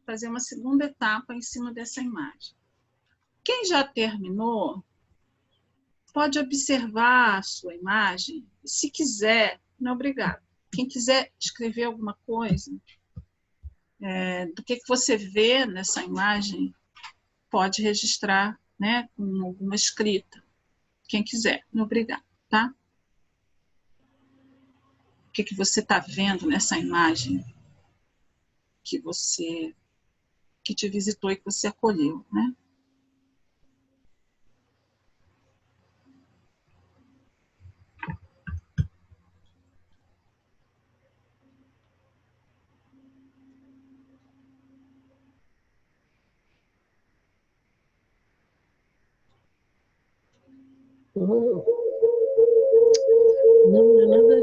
fazer uma segunda etapa em cima dessa imagem. Quem já terminou, pode observar a sua imagem. Se quiser, não, obrigado. Quem quiser escrever alguma coisa do que você vê nessa imagem, pode registrar, né, com alguma escrita. Quem quiser, não, obrigado, tá? O que você está vendo nessa imagem que te visitou e que você acolheu, né? Não, não é nada.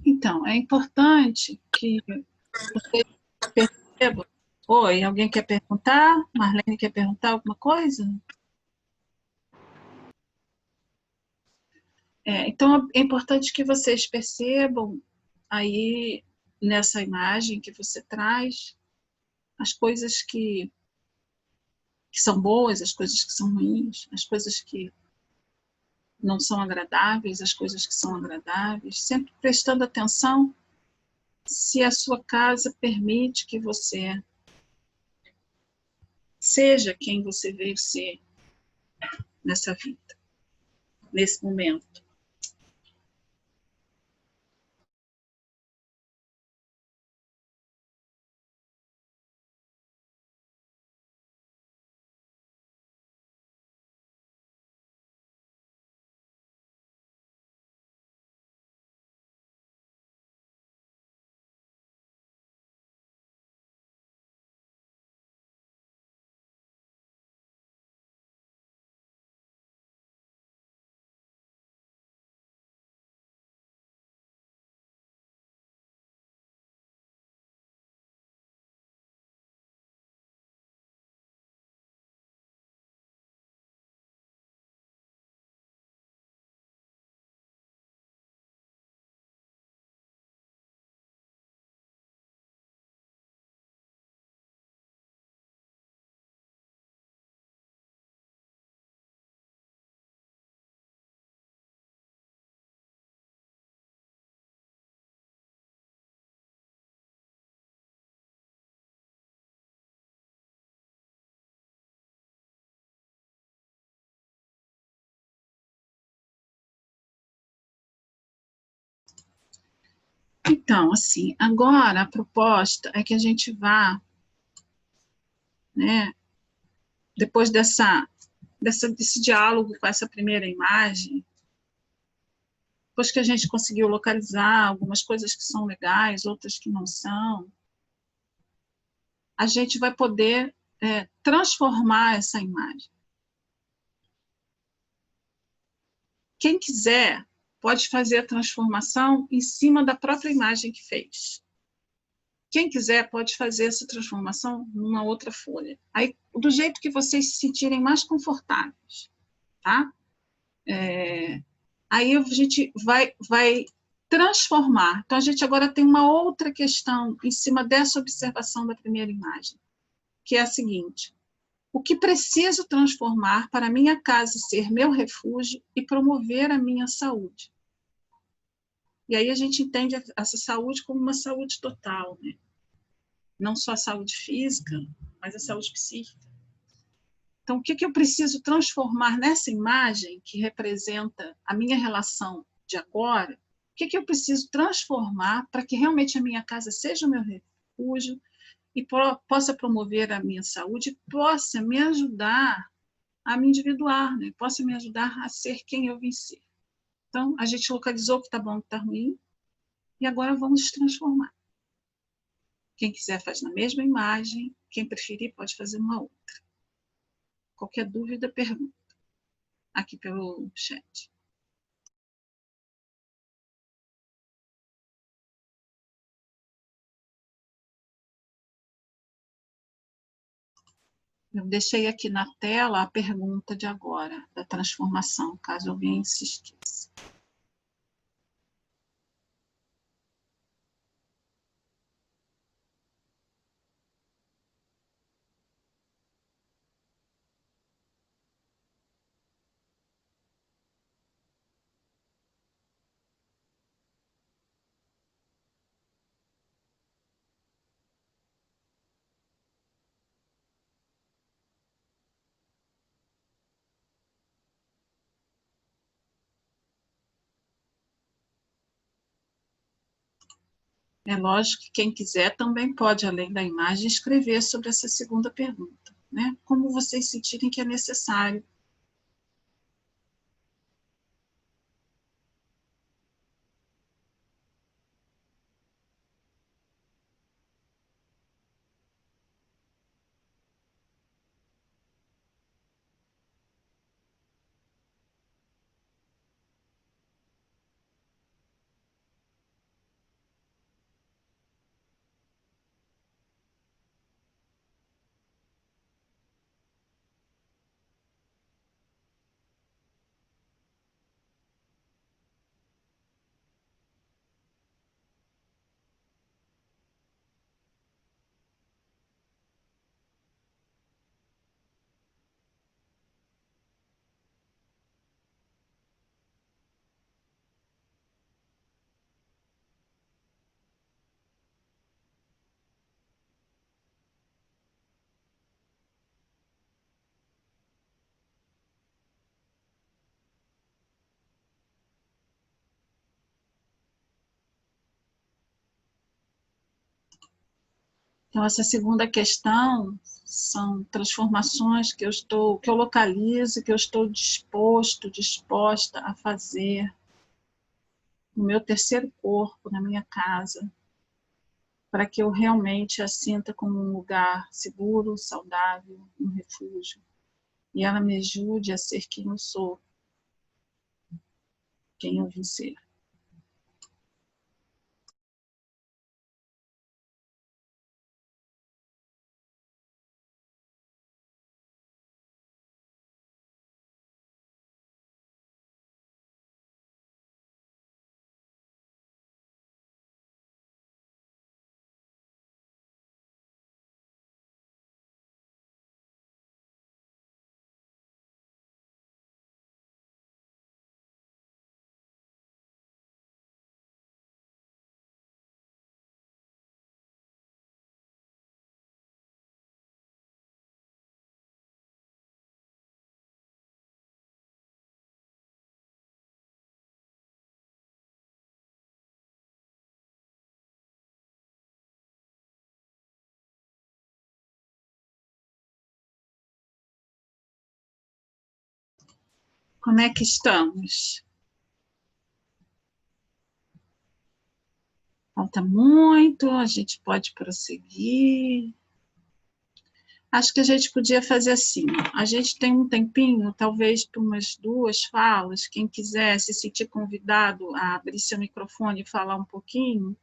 Então, é importante que você perceba. Oi, alguém quer perguntar? Marlene quer perguntar alguma coisa? Então, é importante que vocês percebam aí nessa imagem que você traz as coisas que são boas, as coisas que são ruins, as coisas que não são agradáveis, as coisas que são agradáveis, sempre prestando atenção se a sua casa permite que você seja quem você veio ser, nessa vida, nesse momento. Então, assim, agora a proposta é que a gente vá, né, depois desse diálogo com essa primeira imagem, depois que a gente conseguiu localizar algumas coisas que são legais, outras que não são, a gente vai poder transformar essa imagem. Quem quiser pode fazer a transformação em cima da própria imagem que fez. Quem quiser pode fazer essa transformação numa outra folha. Aí, do jeito que vocês se sentirem mais confortáveis, tá? Aí a gente vai transformar. Então, a gente agora tem uma outra questão em cima dessa observação da primeira imagem, que é a seguinte: o que preciso transformar para minha casa ser meu refúgio e promover a minha saúde? E aí a gente entende essa saúde como uma saúde total, né? Não só a saúde física, mas a saúde psíquica. Então, o que eu preciso transformar nessa imagem que representa a minha relação de agora? O que eu preciso transformar para que realmente a minha casa seja o meu refúgio e possa promover a minha saúde, possa me ajudar a me individuar, né? Possa me ajudar a ser quem eu vim ser. Então, a gente localizou o que está bom e o que está ruim, e agora vamos transformar. Quem quiser faz na mesma imagem, quem preferir pode fazer uma outra. Qualquer dúvida, pergunta aqui pelo chat. Eu deixei aqui na tela a pergunta de agora, da transformação, caso alguém se esqueça. É lógico que quem quiser também pode, além da imagem, escrever sobre essa segunda pergunta, né? Como vocês sentirem que é necessário. Então, essa segunda questão são transformações que eu localizo, que eu estou disposta a fazer no meu terceiro corpo, na minha casa, para que eu realmente a sinta como um lugar seguro, saudável, um refúgio. E ela me ajude a ser quem eu sou, quem eu vim ser. Como é que estamos? Falta muito, a gente pode prosseguir. Acho que a gente podia fazer assim, a gente tem um tempinho, talvez por umas 2 falas, quem quiser se sentir convidado a abrir seu microfone e falar um pouquinho.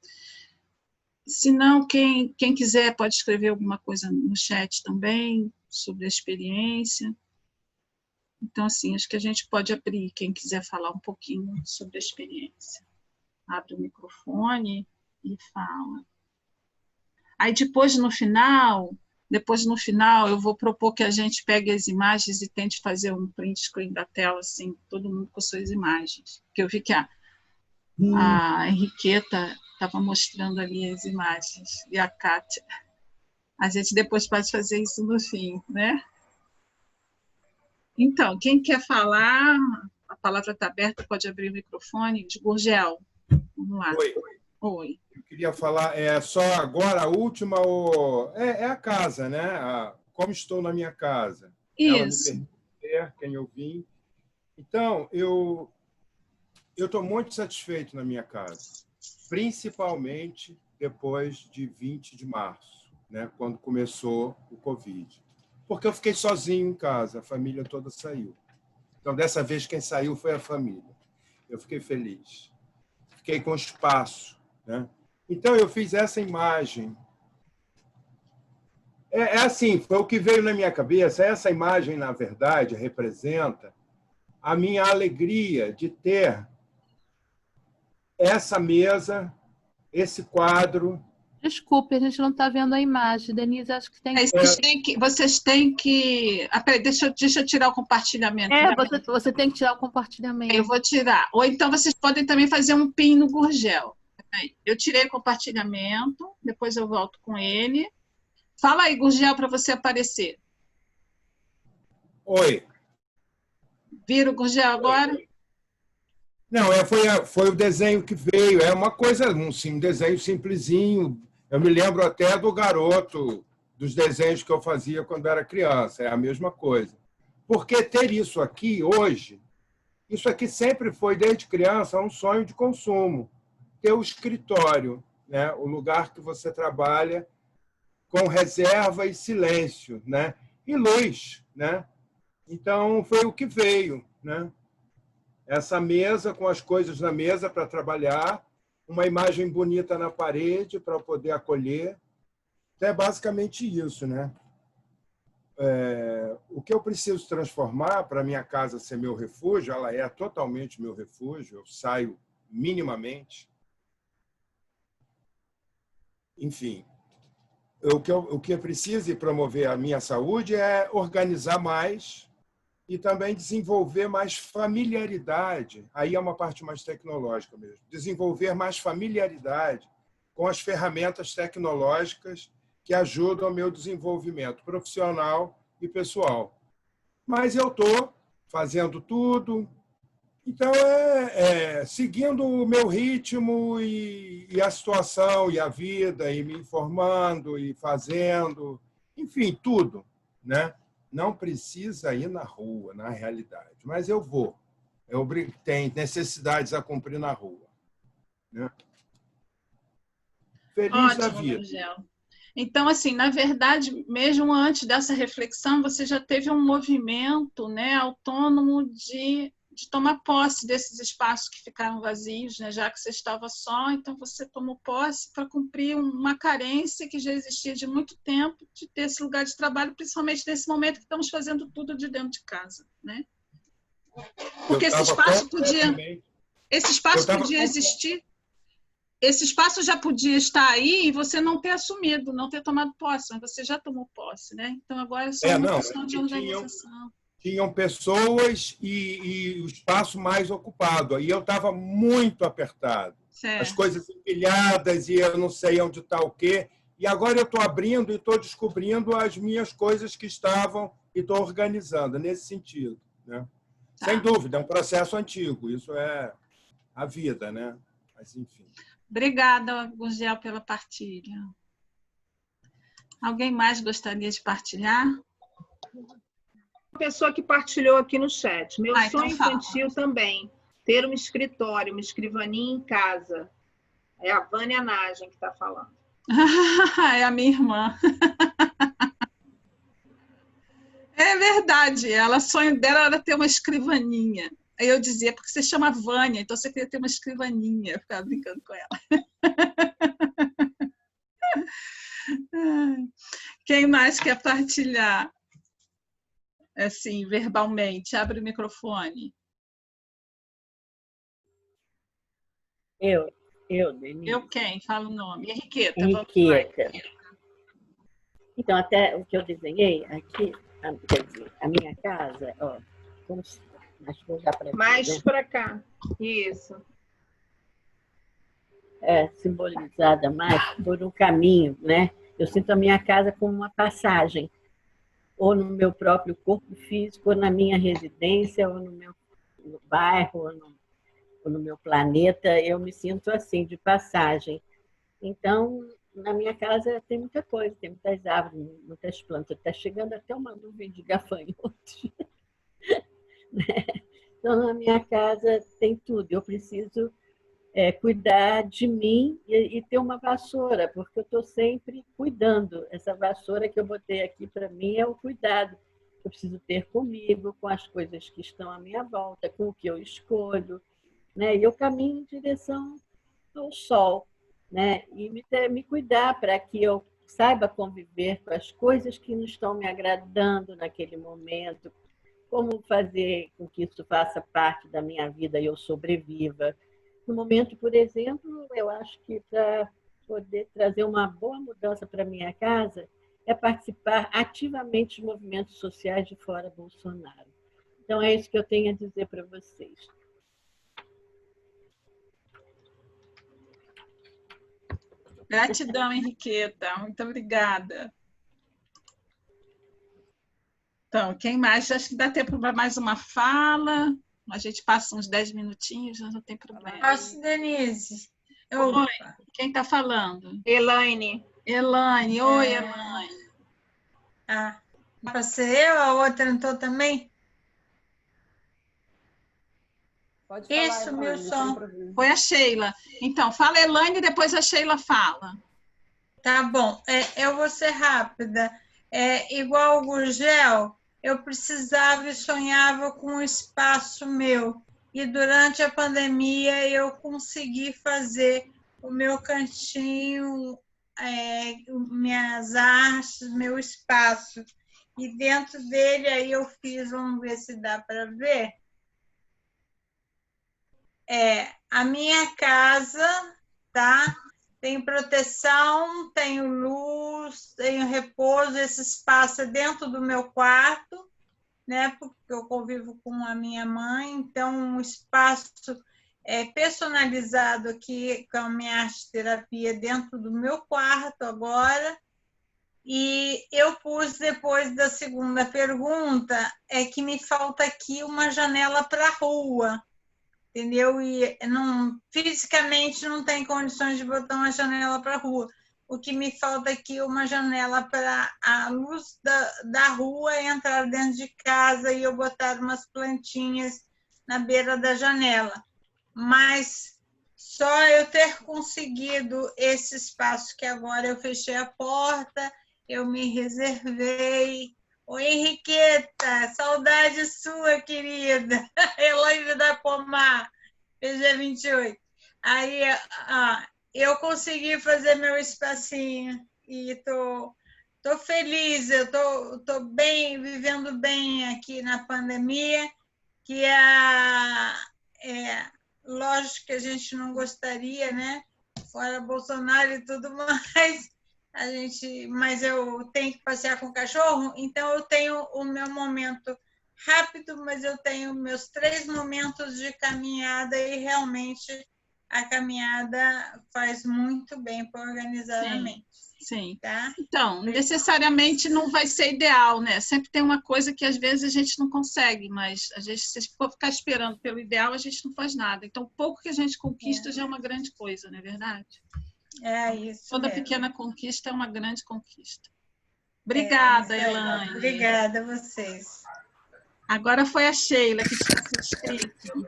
Se não, quem quiser pode escrever alguma coisa no chat também, sobre a experiência. Então, assim, acho que a gente pode abrir, quem quiser falar um pouquinho sobre a experiência. Abre o microfone e fala. Aí depois no final, eu vou propor que a gente pegue as imagens e tente fazer um print screen da tela, assim, todo mundo com suas imagens. Porque eu vi que a Henriqueta estava mostrando ali as imagens, e a Kátia. A gente depois pode fazer isso no fim, né? Então, quem quer falar, a palavra está aberta, pode abrir o microfone. De Gurgel, vamos lá. Oi. Eu queria falar, só agora, a última, é a casa, né? Como estou na minha casa. Isso. Ela me permite ver quem eu vim. Então, eu estou muito satisfeito na minha casa, principalmente depois de 20 de março, né? Quando começou o Covid. Porque eu fiquei sozinho em casa, a família toda saiu. Então, dessa vez, quem saiu foi a família. Eu fiquei feliz. Fiquei com espaço, né? Então, eu fiz essa imagem. Assim, foi o que veio na minha cabeça. Essa imagem, na verdade, representa a minha alegria de ter essa mesa, esse quadro. Desculpe, a gente não está vendo a imagem. Denise, acho que tem... Vocês têm que... peraí, deixa eu tirar o compartilhamento. Você tem que tirar o compartilhamento. Eu vou tirar. Ou então vocês podem também fazer um pin no Gurgel. Eu tirei o compartilhamento, depois eu volto com ele. Fala aí, Gurgel, para você aparecer. Oi. Vira o Gurgel agora? Não, foi o desenho que veio. É uma coisa, um desenho simplesinho. Eu me lembro até do garoto, dos desenhos que eu fazia quando era criança. É a mesma coisa. Porque ter isso aqui hoje, isso aqui sempre foi, desde criança, um sonho de consumo. Ter o escritório, né? O lugar que você trabalha com reserva e silêncio, né? E luz, né? Então, foi o que veio, né? Essa mesa, com as coisas na mesa para trabalhar, uma imagem bonita na parede para poder acolher. Então, é basicamente isso, né? O que eu preciso transformar para a minha casa ser meu refúgio, ela é totalmente meu refúgio, eu saio minimamente. Enfim, o que eu preciso promover a minha saúde é organizar mais e também desenvolver mais familiaridade, aí é uma parte mais tecnológica mesmo, desenvolver mais familiaridade com as ferramentas tecnológicas que ajudam ao meu desenvolvimento profissional e pessoal. Mas eu estou fazendo tudo Então, seguindo o meu ritmo e a situação, e a vida, e me informando, e fazendo, enfim, tudo, né? Não precisa ir na rua, na realidade, mas eu vou. Tem necessidades a cumprir na rua, né? Feliz da Ótimo, vida. Gurgel. Então, assim, na verdade, mesmo antes dessa reflexão, você já teve um movimento, né, autônomo de tomar posse desses espaços que ficaram vazios, né, já que você estava só, então você tomou posse para cumprir uma carência que já existia de muito tempo, de ter esse lugar de trabalho, principalmente nesse momento que estamos fazendo tudo de dentro de casa, né? Porque esse espaço podia existir. Esse espaço já podia estar aí e você não ter assumido, não ter tomado posse, mas você já tomou posse, né? Então agora é só uma questão de organização. Tinham pessoas e o espaço mais ocupado. E eu estava muito apertado. Certo. As coisas empilhadas e eu não sei onde está o quê. E agora eu estou abrindo e estou descobrindo as minhas coisas que estavam e estou organizando nesse sentido, né? Tá. Sem dúvida, é um processo antigo. Isso é a vida, né? Mas, enfim. Obrigada, Gurgel, pela partilha. Alguém mais gostaria de partilhar? Uma pessoa que partilhou aqui no chat. Meu sonho então infantil também, ter um escritório, uma escrivaninha em casa. É a Vânia Nagem que está falando. É a minha irmã. É verdade, o sonho dela era ter uma escrivaninha. Aí eu dizia, porque você chama Vânia, então você queria ter uma escrivaninha. Eu ficava brincando com ela. Quem mais quer partilhar? Assim, verbalmente. Abre o microfone. Eu, Denise. Eu quem? Fala o nome. Henriqueta. Henriqueta. Então, até o que eu desenhei aqui, quer dizer, a minha casa, ó, acho que eu já preparei, mais para cá. Isso. É simbolizada mais por um caminho, né? Eu sinto a minha casa como uma passagem, ou no meu próprio corpo físico, ou na minha residência, ou no meu bairro, ou no meu planeta. Eu me sinto assim, de passagem. Então, na minha casa tem muita coisa, tem muitas árvores, muitas plantas. Está chegando até uma nuvem de gafanhotos. Então, na minha casa tem tudo. Eu preciso cuidar de mim e ter uma vassoura, porque eu estou sempre cuidando. Essa vassoura que eu botei aqui para mim é o cuidado que eu preciso ter comigo, com as coisas que estão à minha volta, com o que eu escolho, né? E eu caminho em direção ao sol, né? E me cuidar para que eu saiba conviver com as coisas que não estão me agradando naquele momento, como fazer com que isso faça parte da minha vida e eu sobreviva. No momento, por exemplo, eu acho que para poder trazer uma boa mudança para a minha casa é participar ativamente de movimentos sociais de fora Bolsonaro. Então, é isso que eu tenho a dizer para vocês. Gratidão, Henriqueta. Muito obrigada. Então, quem mais? Acho que dá tempo para mais uma fala. A gente passa uns 10 minutinhos, não tem problema. Posso, Denise? Oi, quem está falando? Elaine. Elaine. Oi, Elaine. Ah, pode ser eu? A outra entrou também? Pode falar, Isso, Elaine, meu som. Foi a Sheila. Então, fala Elaine e depois a Sheila fala. Tá bom. Eu vou ser rápida. Igual o Gurgel, eu precisava e sonhava com um espaço meu. E durante a pandemia eu consegui fazer o meu cantinho, minhas artes, meu espaço. E dentro dele aí eu fiz, vamos ver se dá para ver. A minha casa, tá? Tem proteção, tenho luz, tenho repouso. Esse espaço é dentro do meu quarto, né? Porque eu convivo com a minha mãe, então um espaço personalizado aqui com a minha arte-terapia dentro do meu quarto agora. E eu pus, depois da segunda pergunta, que me falta aqui uma janela para a rua, entendeu? E não, fisicamente não tem condições de botar uma janela para a rua. O que me falta aqui é uma janela para a luz da rua entrar dentro de casa e eu botar umas plantinhas na beira da janela. Mas só eu ter conseguido esse espaço que agora eu fechei a porta, eu me reservei. Oi, Henriqueta, saudade sua, querida. Eloísa da Pomar, PG28. Aí, eu consegui fazer meu espacinho e tô feliz, eu tô bem, vivendo bem aqui na pandemia, que lógico que a gente não gostaria, né? Fora Bolsonaro e tudo mais, mas eu tenho que passear com o cachorro, então eu tenho o meu momento rápido, mas eu tenho meus 3 momentos de caminhada e realmente a caminhada faz muito bem para organizar a mente. Sim. Tá? Então, necessariamente não vai ser ideal, né? Sempre tem uma coisa que às vezes a gente não consegue, mas a gente, se for ficar esperando pelo ideal, a gente não faz nada. Então, o pouco que a gente conquista já é uma grande coisa, não é verdade? É isso. Toda mesmo. pequena conquista é uma grande conquista. Obrigada, Elaine. Obrigada a vocês. Agora foi a Sheila que tinha se inscrito.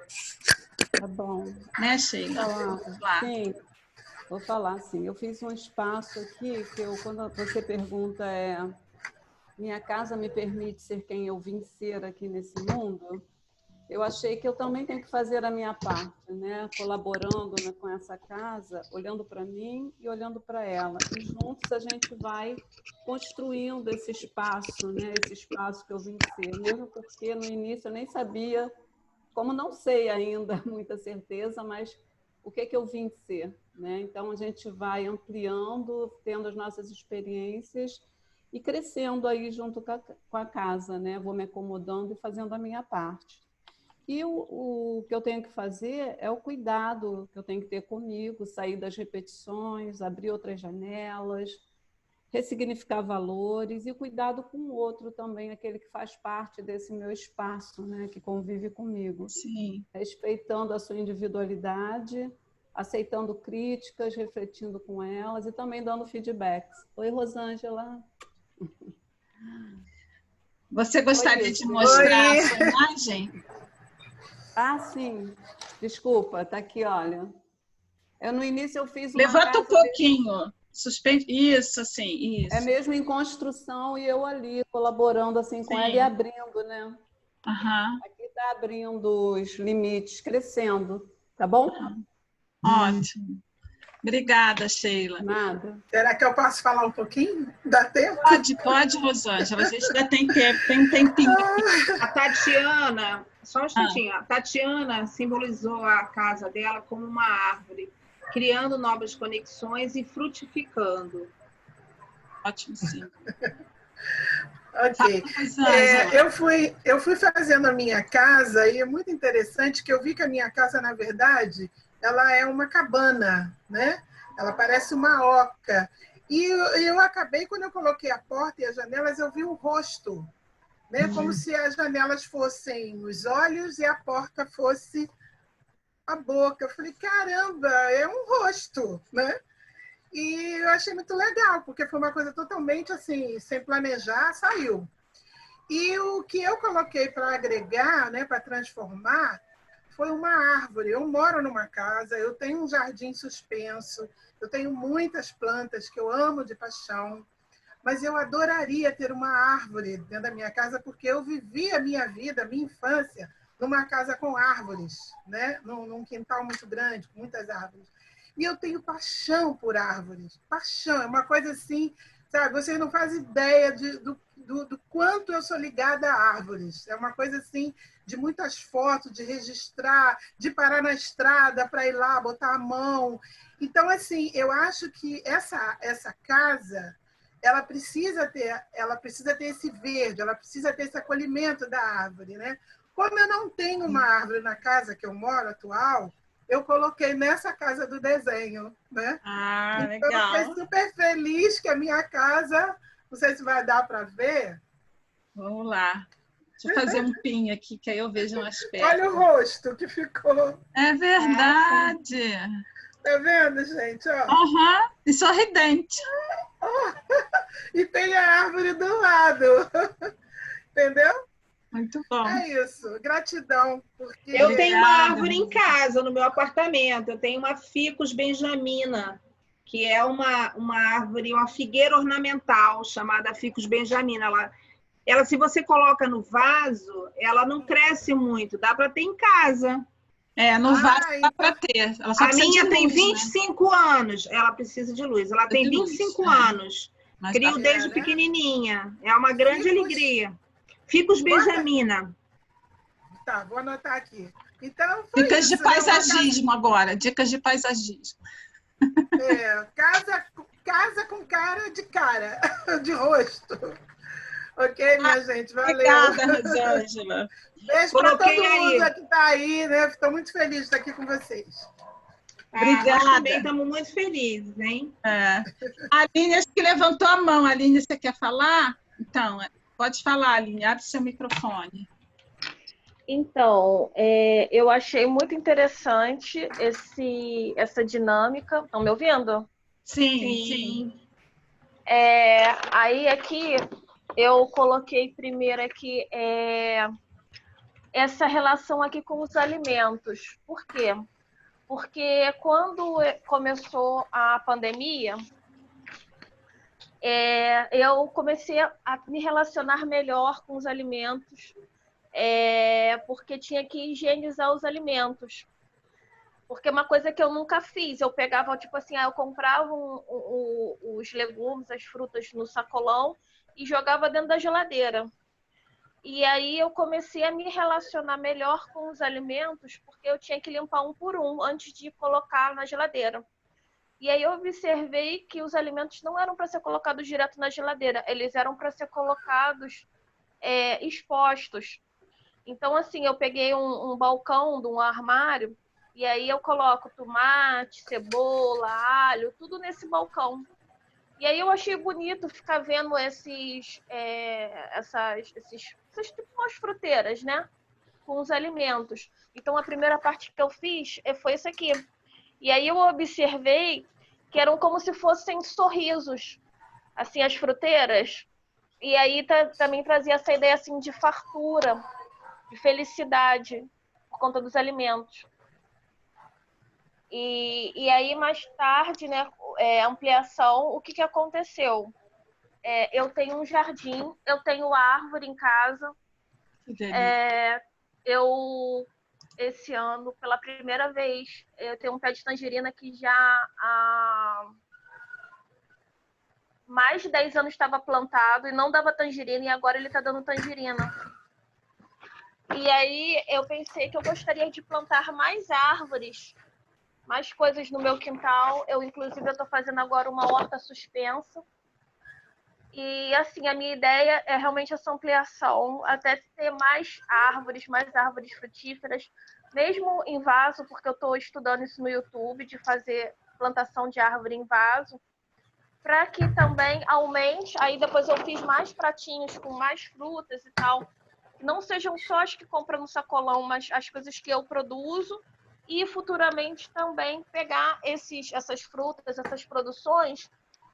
Tá bom. Né, Sheila? Vamos lá. Sim, vou falar sim. Eu fiz um espaço aqui que quando você pergunta minha casa me permite ser quem eu vim ser aqui nesse mundo, eu achei que eu também tenho que fazer a minha parte, né? Colaborando, né, com essa casa, olhando para mim e olhando para ela. E juntos a gente vai construindo esse espaço, né? Esse espaço que eu vim ser. Mesmo porque no início eu nem sabia, como não sei ainda muita certeza, mas o que eu vim ser, né? Então a gente vai ampliando, tendo as nossas experiências e crescendo aí junto com a casa, né? Vou me acomodando e fazendo a minha parte. E o que eu tenho que fazer é o cuidado que eu tenho que ter comigo, sair das repetições, abrir outras janelas, ressignificar valores e o cuidado com o outro também, aquele que faz parte desse meu espaço, né, que convive comigo. Sim. Respeitando a sua individualidade, aceitando críticas, refletindo com elas e também dando feedbacks. Oi, Rosângela. Você gostaria de mostrar a sua imagem? Ah, sim. Desculpa, tá aqui, olha. No início eu fiz uma Levanta um pouquinho. Suspende. Isso, assim, isso. É mesmo em construção e eu ali colaborando assim com ela e abrindo, né? Uhum. Aqui está abrindo os limites, crescendo, tá bom? Uhum. Ótimo. Obrigada, Sheila. Nada. Será que eu posso falar um pouquinho? Dá tempo? Pode, Rosângela. A gente ainda tem tempo, tem um tempinho. A Tatiana, só um instantinho. A Tatiana simbolizou a casa dela como uma árvore, criando novas conexões e frutificando. Ótimo, sim. Ok. Eu fui fazendo a minha casa e é muito interessante que eu vi que a minha casa, na verdade, ela é uma cabana, né? Ela parece uma oca. E eu acabei, quando eu coloquei a porta e as janelas, eu vi o rosto, né? Como se as janelas fossem os olhos e a porta fosse a boca. Eu falei, caramba, é um rosto, né? E eu achei muito legal, porque foi uma coisa totalmente assim, sem planejar, saiu. E o que eu coloquei para agregar, né, para transformar, foi uma árvore. Eu moro numa casa, eu tenho um jardim suspenso, eu tenho muitas plantas que eu amo de paixão, mas eu adoraria ter uma árvore dentro da minha casa, porque eu vivi a minha vida, a minha infância, numa casa com árvores, né? Num quintal muito grande, com muitas árvores. E eu tenho paixão por árvores. Paixão, é uma coisa assim, sabe? Vocês não fazem ideia do quanto eu sou ligada a árvores. É uma coisa assim, de muitas fotos, de registrar, de parar na estrada para ir lá, botar a mão. Então, assim, eu acho que essa casa, ela precisa ter esse verde, ela precisa ter esse acolhimento da árvore, né? Como eu não tenho uma árvore na casa que eu moro atual, eu coloquei nessa casa do desenho, né? Ah, então, legal. eu fiquei super feliz que a minha casa, não sei se vai dar para ver. Vamos lá. Deixa eu fazer um pin aqui, que aí eu vejo um aspecto. Olha o rosto que ficou. É verdade. Tá vendo, gente? Ó. Aham, e sorridente. E tem a árvore do lado. Entendeu? Muito bom. É isso. Gratidão. Porque... Eu tenho uma árvore em casa, no meu apartamento. Eu tenho uma Ficus benjamina, que é uma árvore, uma figueira ornamental chamada Ficus benjamina. Ela, se você coloca no vaso, ela não cresce muito. Dá para ter em casa. No vaso dá para ter. Ela só a minha tem luz, 25 anos. Ela precisa de luz. Ela tem 25 anos. Mas Crio desde pequenininha. É uma grande alegria. Ficus benjamina. Tá, vou anotar aqui. Então, foi dicas isso, de paisagismo agora. Dicas de paisagismo. Casa com cara, de rosto. Ok, minha gente? Valeu. Obrigada, Rosângela. Beijo para todo mundo que está aí, né? Estou muito feliz de estar aqui com vocês. Obrigada. Nós também estamos muito felizes, hein? A Aline, acho que levantou a mão. Aline, você quer falar? Então, pode falar, Aline. Abre seu microfone. Então, eu achei muito interessante essa dinâmica. Estão me ouvindo? Sim. Aí aqui eu coloquei primeiro aqui essa relação aqui com os alimentos. Por quê? Porque quando começou a pandemia, eu comecei a me relacionar melhor com os alimentos, porque tinha que higienizar os alimentos. Porque é uma coisa que eu nunca fiz. Eu pegava, tipo assim, eu comprava os legumes, as frutas no sacolão e jogava dentro da geladeira. E aí eu comecei a me relacionar melhor com os alimentos, porque eu tinha que limpar um por um antes de colocar na geladeira. E aí eu observei que os alimentos não eram para ser colocados direto na geladeira, eles eram para ser colocados expostos. Então, assim, eu peguei um balcão de um armário, e aí eu coloco tomate, cebola, alho, tudo nesse balcão. E aí eu achei bonito ficar vendo essas tipo umas fruteiras, né? Com os alimentos. Então, a primeira parte que eu fiz foi isso aqui. E aí eu observei que eram como se fossem sorrisos, assim, as fruteiras. E aí também trazia essa ideia, assim, de fartura, de felicidade, por conta dos alimentos. E aí, mais tarde, né, ampliação, o que aconteceu? Eu tenho um jardim, eu tenho árvore em casa. Esse ano, pela primeira vez, eu tenho um pé de tangerina que já há mais de 10 anos estava plantado e não dava tangerina, e agora ele está dando tangerina. E aí eu pensei que eu gostaria de plantar mais árvores, mais coisas no meu quintal. Inclusive, eu estou fazendo agora uma horta suspensa. E, assim, a minha ideia é realmente essa ampliação, até ter mais árvores frutíferas, mesmo em vaso, porque eu estou estudando isso no YouTube, de fazer plantação de árvore em vaso, para que também aumente. Aí depois eu fiz mais pratinhos com mais frutas e tal. Não sejam só as que compram no sacolão, mas as coisas que eu produzo. E futuramente também pegar essas frutas, essas produções,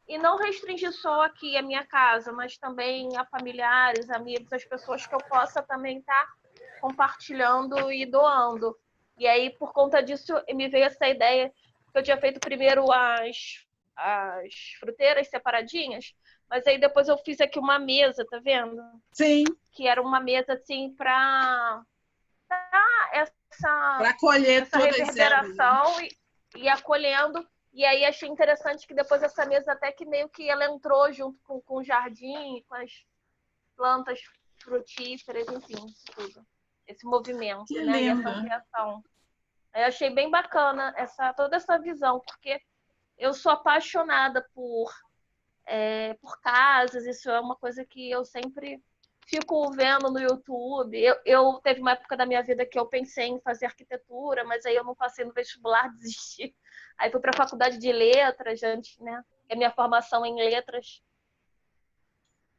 e não restringir só aqui a minha casa, mas também a familiares, amigos, as pessoas que eu possa também estar compartilhando e doando. E aí, por conta disso, me veio essa ideia que eu tinha feito primeiro as fruteiras separadinhas, mas aí depois eu fiz aqui uma mesa, tá vendo? Sim. Que era uma mesa, assim, para colher essa reverberação e acolhendo. E aí achei interessante que depois essa mesa até que meio que ela entrou junto com o jardim, com as plantas frutíferas, enfim, tudo. Esse movimento, que né? Lindo. E essa ampliação. Eu achei bem bacana toda essa visão, porque eu sou apaixonada por casas. Isso é uma coisa que eu sempre fico vendo no YouTube. Eu teve uma época da minha vida que eu pensei em fazer arquitetura, mas aí eu não passei no vestibular, desisti. Aí fui para a faculdade de letras, antes, né? É minha formação em letras.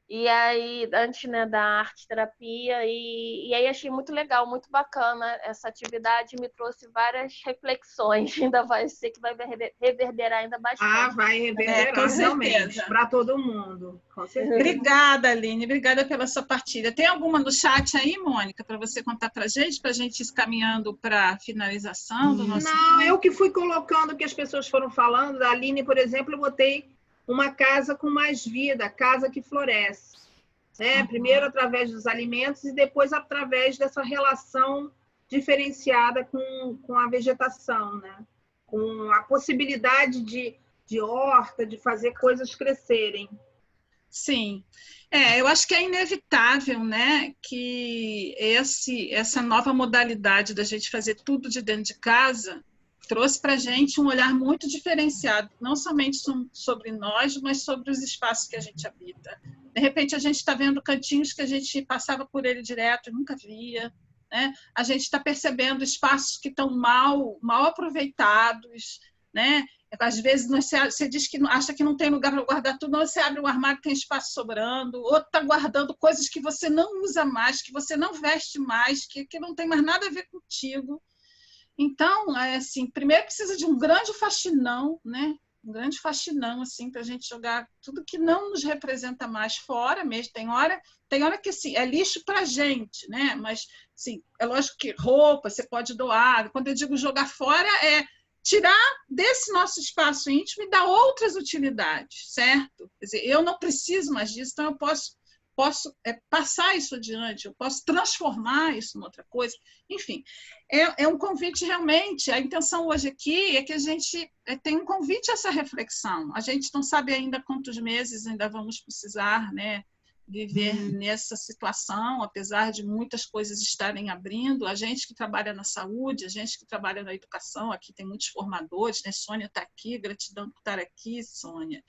E aí, antes, né, da arte terapia, e aí achei muito legal, muito bacana essa atividade, me trouxe várias reflexões, ainda vai ser que vai reverberar ainda bastante. Vai reverberar, com realmente, certeza. para todo mundo, com certeza. Obrigada, Aline, obrigada pela sua partilha. Tem alguma no chat aí, Mônica, para você contar para a gente ir caminhando para a finalização do nosso... Não, eu que fui colocando o que as pessoas foram falando. Da Aline, por exemplo, eu botei uma casa com mais vida, casa que floresce. Né? Primeiro através dos alimentos e depois através dessa relação diferenciada com a vegetação, né? Com a possibilidade de horta, de fazer coisas crescerem. Sim. Eu acho que é inevitável, né, que essa nova modalidade da gente fazer tudo de dentro de casa trouxe para a gente um olhar muito diferenciado, não somente sobre nós, mas sobre os espaços que a gente habita. De repente, a gente está vendo cantinhos que a gente passava por ele direto e nunca via, né? A gente está percebendo espaços que estão mal aproveitados, né? Às vezes você diz que acha que não tem lugar para guardar tudo, não, você abre o armário, tem espaço sobrando, ou está guardando coisas que você não usa mais, que você não veste mais, que não tem mais nada a ver contigo. Então, assim, primeiro precisa de um grande faxinão, né? Um grande faxinão, assim, para a gente jogar tudo que não nos representa mais fora mesmo. Tem hora que, assim, é lixo para a gente, né? Mas, assim, é lógico que roupa você pode doar. Quando eu digo jogar fora, é tirar desse nosso espaço íntimo e dar outras utilidades, certo? Quer dizer, eu não preciso mais disso, então eu posso passar isso adiante, eu posso transformar isso em outra coisa. Enfim, é um convite realmente, a intenção hoje aqui é que a gente tenha um convite a essa reflexão. A gente não sabe ainda quantos meses ainda vamos precisar, né, viver nessa situação, apesar de muitas coisas estarem abrindo. A gente que trabalha na saúde, a gente que trabalha na educação, aqui tem muitos formadores, né? Sônia está aqui, gratidão por estar aqui, Sônia.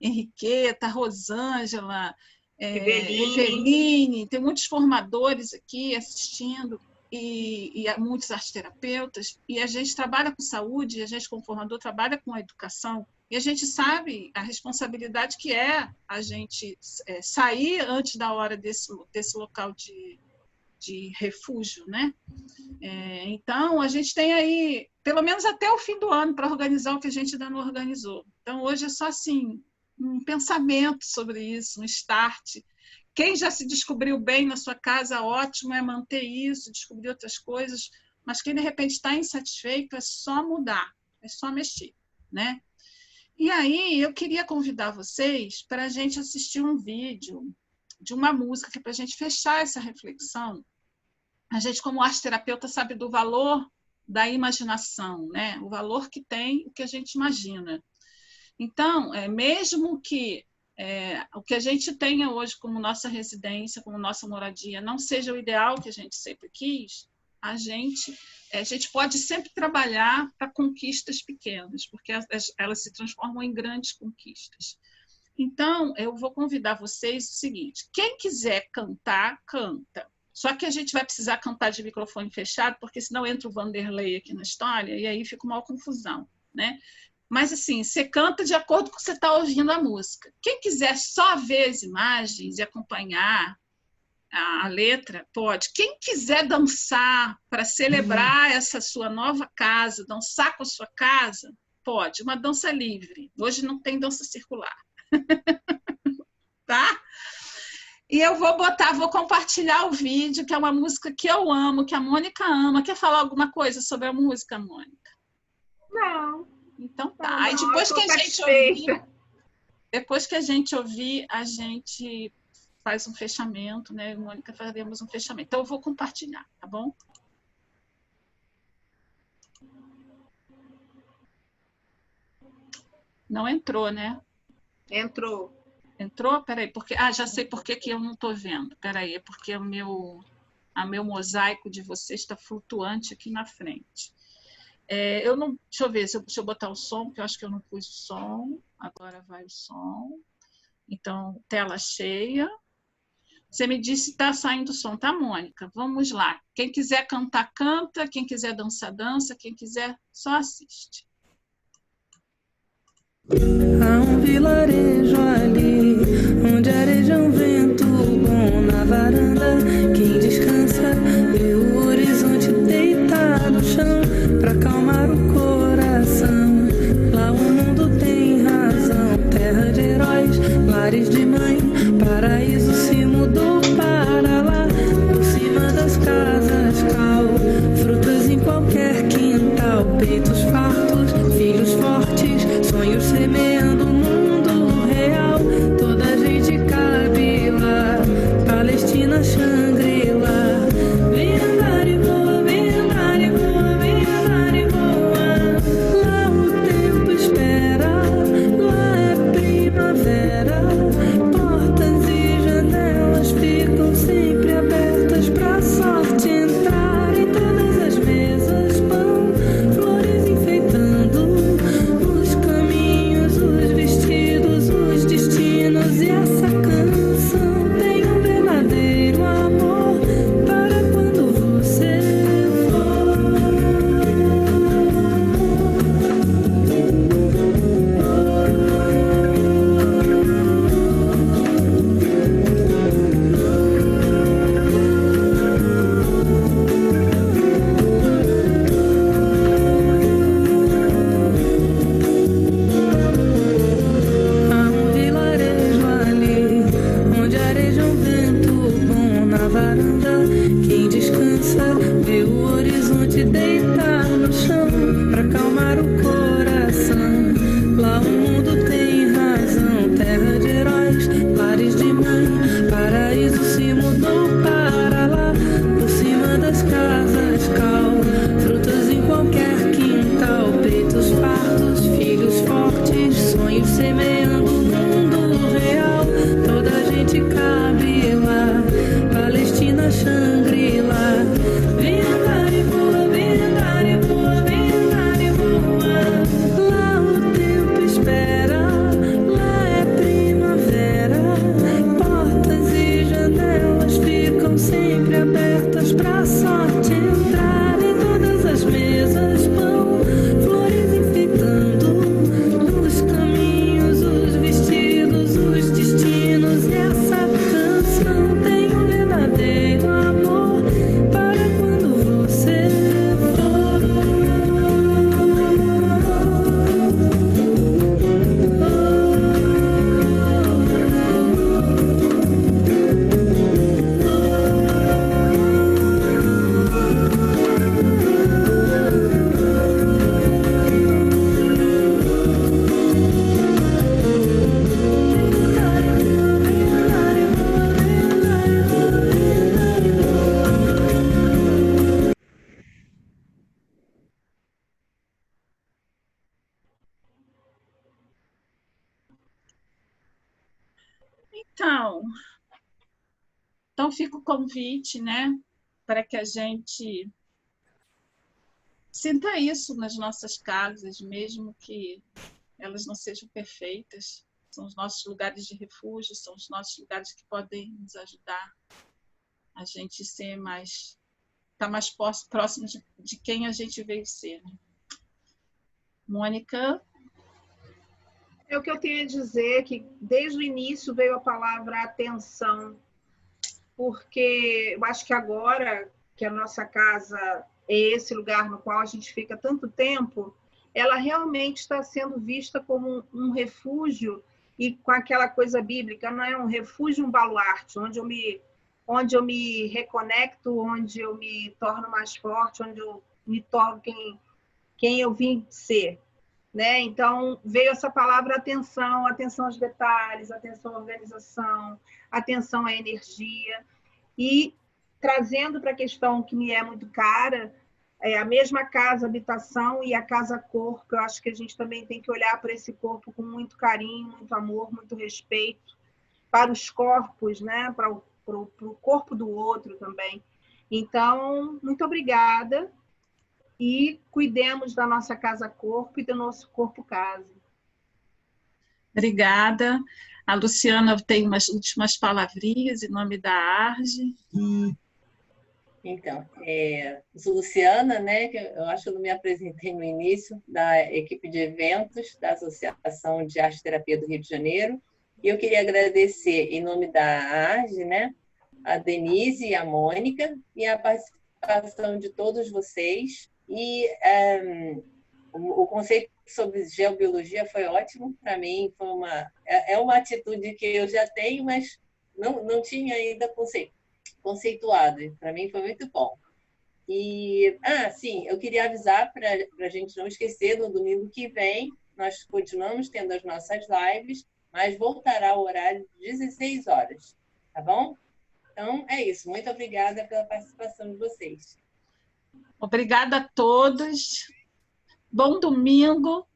Henriqueta, Rosângela, Eveline, tem muitos formadores aqui assistindo e muitos arteterapeutas, e a gente trabalha com saúde, a gente como formador trabalha com a educação, e a gente sabe a responsabilidade que é a gente sair antes da hora desse local de refúgio, né? Então, a gente tem aí pelo menos até o fim do ano para organizar o que a gente ainda não organizou. Então, hoje é só assim, um pensamento sobre isso, um start. Quem já se descobriu bem na sua casa, ótimo, é manter isso, descobrir outras coisas, mas quem de repente está insatisfeito, é só mudar, é só mexer, né? E aí eu queria convidar vocês para a gente assistir um vídeo de uma música, que é para a gente fechar essa reflexão. A gente, como arteterapeuta, sabe do valor da imaginação, né? O valor que tem o que a gente imagina. Então, mesmo que o que a gente tenha hoje como nossa residência, como nossa moradia, não seja o ideal que a gente sempre quis, a gente pode sempre trabalhar para conquistas pequenas, porque elas se transformam em grandes conquistas. Então, eu vou convidar vocês o seguinte: quem quiser cantar, canta. Só que a gente vai precisar cantar de microfone fechado, porque senão entra o Vanderlei aqui na história e aí fica uma confusão, né? Mas, assim, você canta de acordo com o que você está ouvindo a música. Quem quiser só ver as imagens e acompanhar a letra, pode. Quem quiser dançar para celebrar essa sua nova casa, dançar com a sua casa, pode. Uma dança livre. Hoje não tem dança circular. Tá? E eu vou compartilhar o vídeo, que é uma música que eu amo, que a Mônica ama. Quer falar alguma coisa sobre a música, Mônica? Não. Então tá. Aí depois que a gente ouvir, a gente faz um fechamento, né? Mônica, faremos um fechamento. Então eu vou compartilhar, tá bom? Não entrou, né? Entrou. Entrou? Peraí, porque... já sei por que eu não estou vendo. Peraí, é porque o meu mosaico de vocês está flutuante aqui na frente. Deixa eu ver, deixa eu botar o som, porque eu acho que eu não pus o som. Agora vai o som. Então, tela cheia. Você me disse que está saindo o som, tá, Mônica? Vamos lá. Quem quiser cantar, canta. Quem quiser dançar, dança. Quem quiser, só assiste. Há um vilarejo ali, onde areja um vento bom na varanda. Quem descansa vê o horizonte deitar no chão pra acalmar o coração. Lá o mundo tem razão, terra de heróis, lares de mãe, paraíso se mudou para lá. Por cima das casas cal, frutas em qualquer quintal, peitos fartos, filhos fortes, sonhos semeando o mundo real. Toda a gente cabe lá, Palestina, Xangri-Lá. Vem andar e voa, vem andar e voa, vem andar e voa. Lá o tempo espera, lá é primavera. Portas e janelas ficam sempre abertas pra sorte entrar. Em todas as mesas pão, flores enfeitando os caminhos, os vestidos, os destinos. E essa canção tem um verdadeiro amor para quando você Há um vilarejo ali, onde areja um vento bom na varanda. Quem descansa vê o horizonte deitar no chão pra acalmar o coração. Lá o mundo tem razão, terra de heróis, lares de mãe, paraíso se mudou para lá. Por cima das casas cal, frutas em qualquer quintal, peitos fartos, filhos fortes, sonhos semeando o mundo real. Toda a gente cabe lá, Palestina, Xangri-Lá. Vem andar e voa, vem andar e voa, vem andar e voa. Lá o tempo espera, lá é primavera. Portas e janelas ficam sempre abertas pra sorte entrar. Em todas as mesas pão, flores enfeitando os caminhos, os vestidos, os destinos. E essa canção tem um verdadeiro amor para quando você Então fica o convite, né, para que a gente sinta isso nas nossas casas, mesmo que elas não sejam perfeitas. São os nossos lugares de refúgio, são os nossos lugares que podem nos ajudar a gente ser mais, estar mais próximo de quem a gente veio ser. Né? Mônica? É o que eu tenho a dizer, que desde o início veio a palavra atenção, porque eu acho que agora que a nossa casa é esse lugar no qual a gente fica tanto tempo, ela realmente está sendo vista como um refúgio, e com aquela coisa bíblica, não é um refúgio, um baluarte, onde eu me reconecto, onde eu me torno mais forte, onde eu me torno quem eu vim ser. Né? Então, veio essa palavra atenção, atenção aos detalhes, atenção à organização, atenção à energia, e trazendo para a questão que me é muito cara, a mesma casa, habitação e a casa corpo. Eu acho que a gente também tem que olhar para esse corpo com muito carinho, muito amor, muito respeito, para os corpos, né? Para o corpo do outro também. Então, muito obrigada. E cuidemos da nossa casa-corpo e do nosso corpo-casa. Obrigada. A Luciana tem umas últimas palavrinhas em nome da ARGE. Então, sou Luciana, né, que eu acho que eu não me apresentei no início, da equipe de eventos da Associação de Arte e Terapia do Rio de Janeiro. E eu queria agradecer, em nome da ARGE, né, a Denise e a Mônica, e a participação de todos vocês. E o conceito sobre geobiologia foi ótimo para mim, é uma atitude que eu já tenho, mas não tinha ainda conceituado. Para mim foi muito bom. E, sim, eu queria avisar para a gente não esquecer, no domingo que vem, nós continuamos tendo as nossas lives, mas voltará ao horário de 16 horas, tá bom? Então, é isso. Muito obrigada pela participação de vocês. Obrigada a todos. Bom domingo.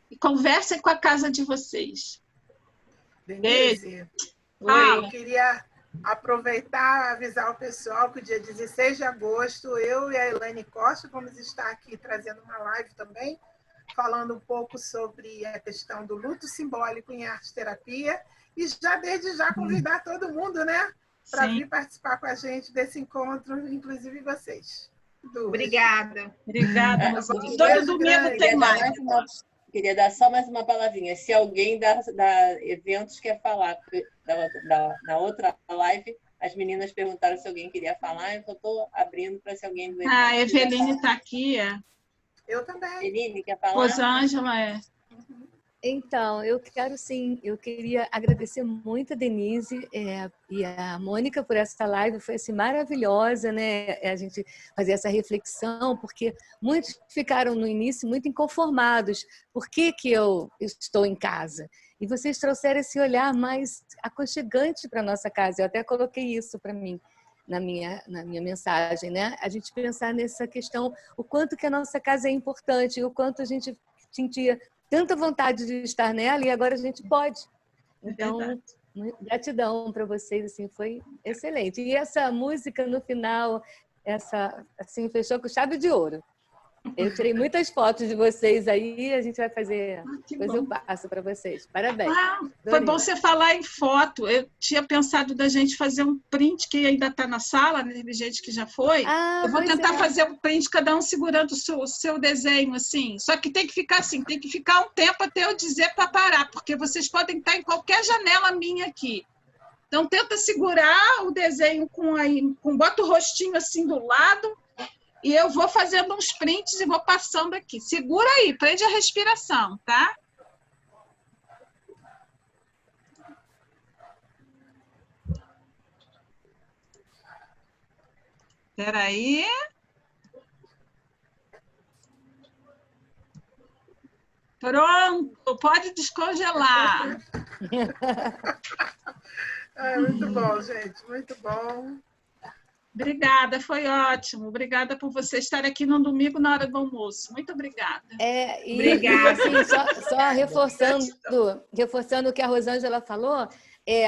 E conversem com a casa de vocês. Denise, eu queria aproveitar e avisar o pessoal que dia 16 de agosto, eu e a Elaine Costa vamos estar aqui trazendo uma live também, falando um pouco sobre a questão do luto simbólico em arte-terapia, e desde já convidar todo mundo, né, para vir participar com a gente desse encontro, inclusive vocês. Obrigada. Obrigada. Todo domingo tem mais. Queria dar só mais uma palavrinha. Se alguém da eventos quer falar, na outra live, as meninas perguntaram se alguém queria falar, eu só estou abrindo para se alguém do evento. A Eveline está aqui, Eu também. Eveline, quer falar? Rosângela, Então, eu quero sim, eu queria agradecer muito a Denise e a Mônica por essa live, foi assim, maravilhosa, né? A gente fazer essa reflexão, porque muitos ficaram no início muito inconformados. Por que eu estou em casa? E vocês trouxeram esse olhar mais aconchegante para a nossa casa. Eu até coloquei isso para mim na minha mensagem, né? A gente pensar nessa questão, o quanto que a nossa casa é importante, o quanto a gente sentia tanta vontade de estar nela e agora a gente pode. Então, gratidão para vocês, assim, foi excelente. E essa música no final, assim, fechou com chave de ouro. Eu tirei muitas fotos de vocês aí, a gente vai fazer, depois eu passo para vocês. Parabéns. Foi bom você falar em foto. Eu tinha pensado da gente fazer um print que ainda está na sala, né? Teve gente que já foi. Eu vou tentar fazer um print, cada um segurando o seu desenho, assim. Só que tem que ficar assim, tem que ficar um tempo até eu dizer para parar, porque vocês podem estar em qualquer janela minha aqui. Então, tenta segurar o desenho bota o rostinho assim do lado, e eu vou fazendo uns prints e vou passando aqui. Segura aí, prende a respiração, tá? Espera aí. Pronto, pode descongelar. Muito bom, gente, muito bom. Obrigada, foi ótimo. Obrigada por você estar aqui no domingo na hora do almoço. Muito obrigada. Obrigada. Assim, só reforçando o que a Rosângela falou,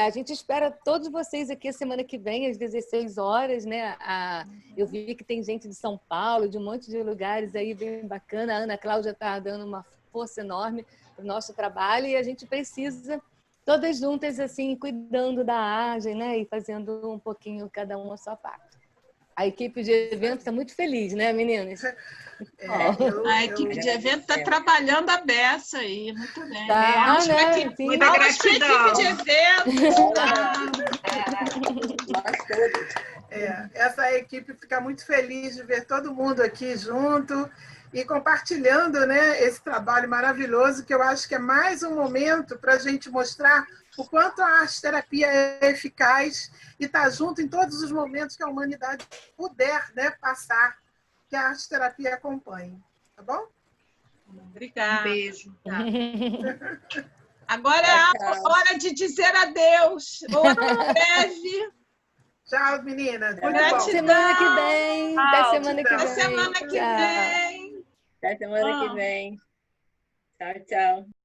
a gente espera todos vocês aqui a semana que vem, às 16 horas, né? Eu vi que tem gente de São Paulo, de um monte de lugares aí bem bacana. A Ana Cláudia está dando uma força enorme para o nosso trabalho e a gente precisa, todas juntas, assim, cuidando da arte, né? E fazendo um pouquinho, cada uma a sua parte. A equipe de evento está muito feliz, né, meninas? A equipe de evento está trabalhando a beça aí, muito bem. Muita gratidão. Equipe de evento. Essa equipe fica muito feliz de ver todo mundo aqui junto e compartilhando, né, esse trabalho maravilhoso, que eu acho que é mais um momento para a gente mostrar o quanto a arte-terapia é eficaz e está junto em todos os momentos que a humanidade puder, né, passar, que a arte-terapia acompanhe. Tá bom? Obrigada. Um beijo. Agora é a hora de dizer adeus. Até breve. Tchau, meninas. Até semana que vem. Até semana que vem. Até semana que vem. Até semana que vem. Tchau, tchau.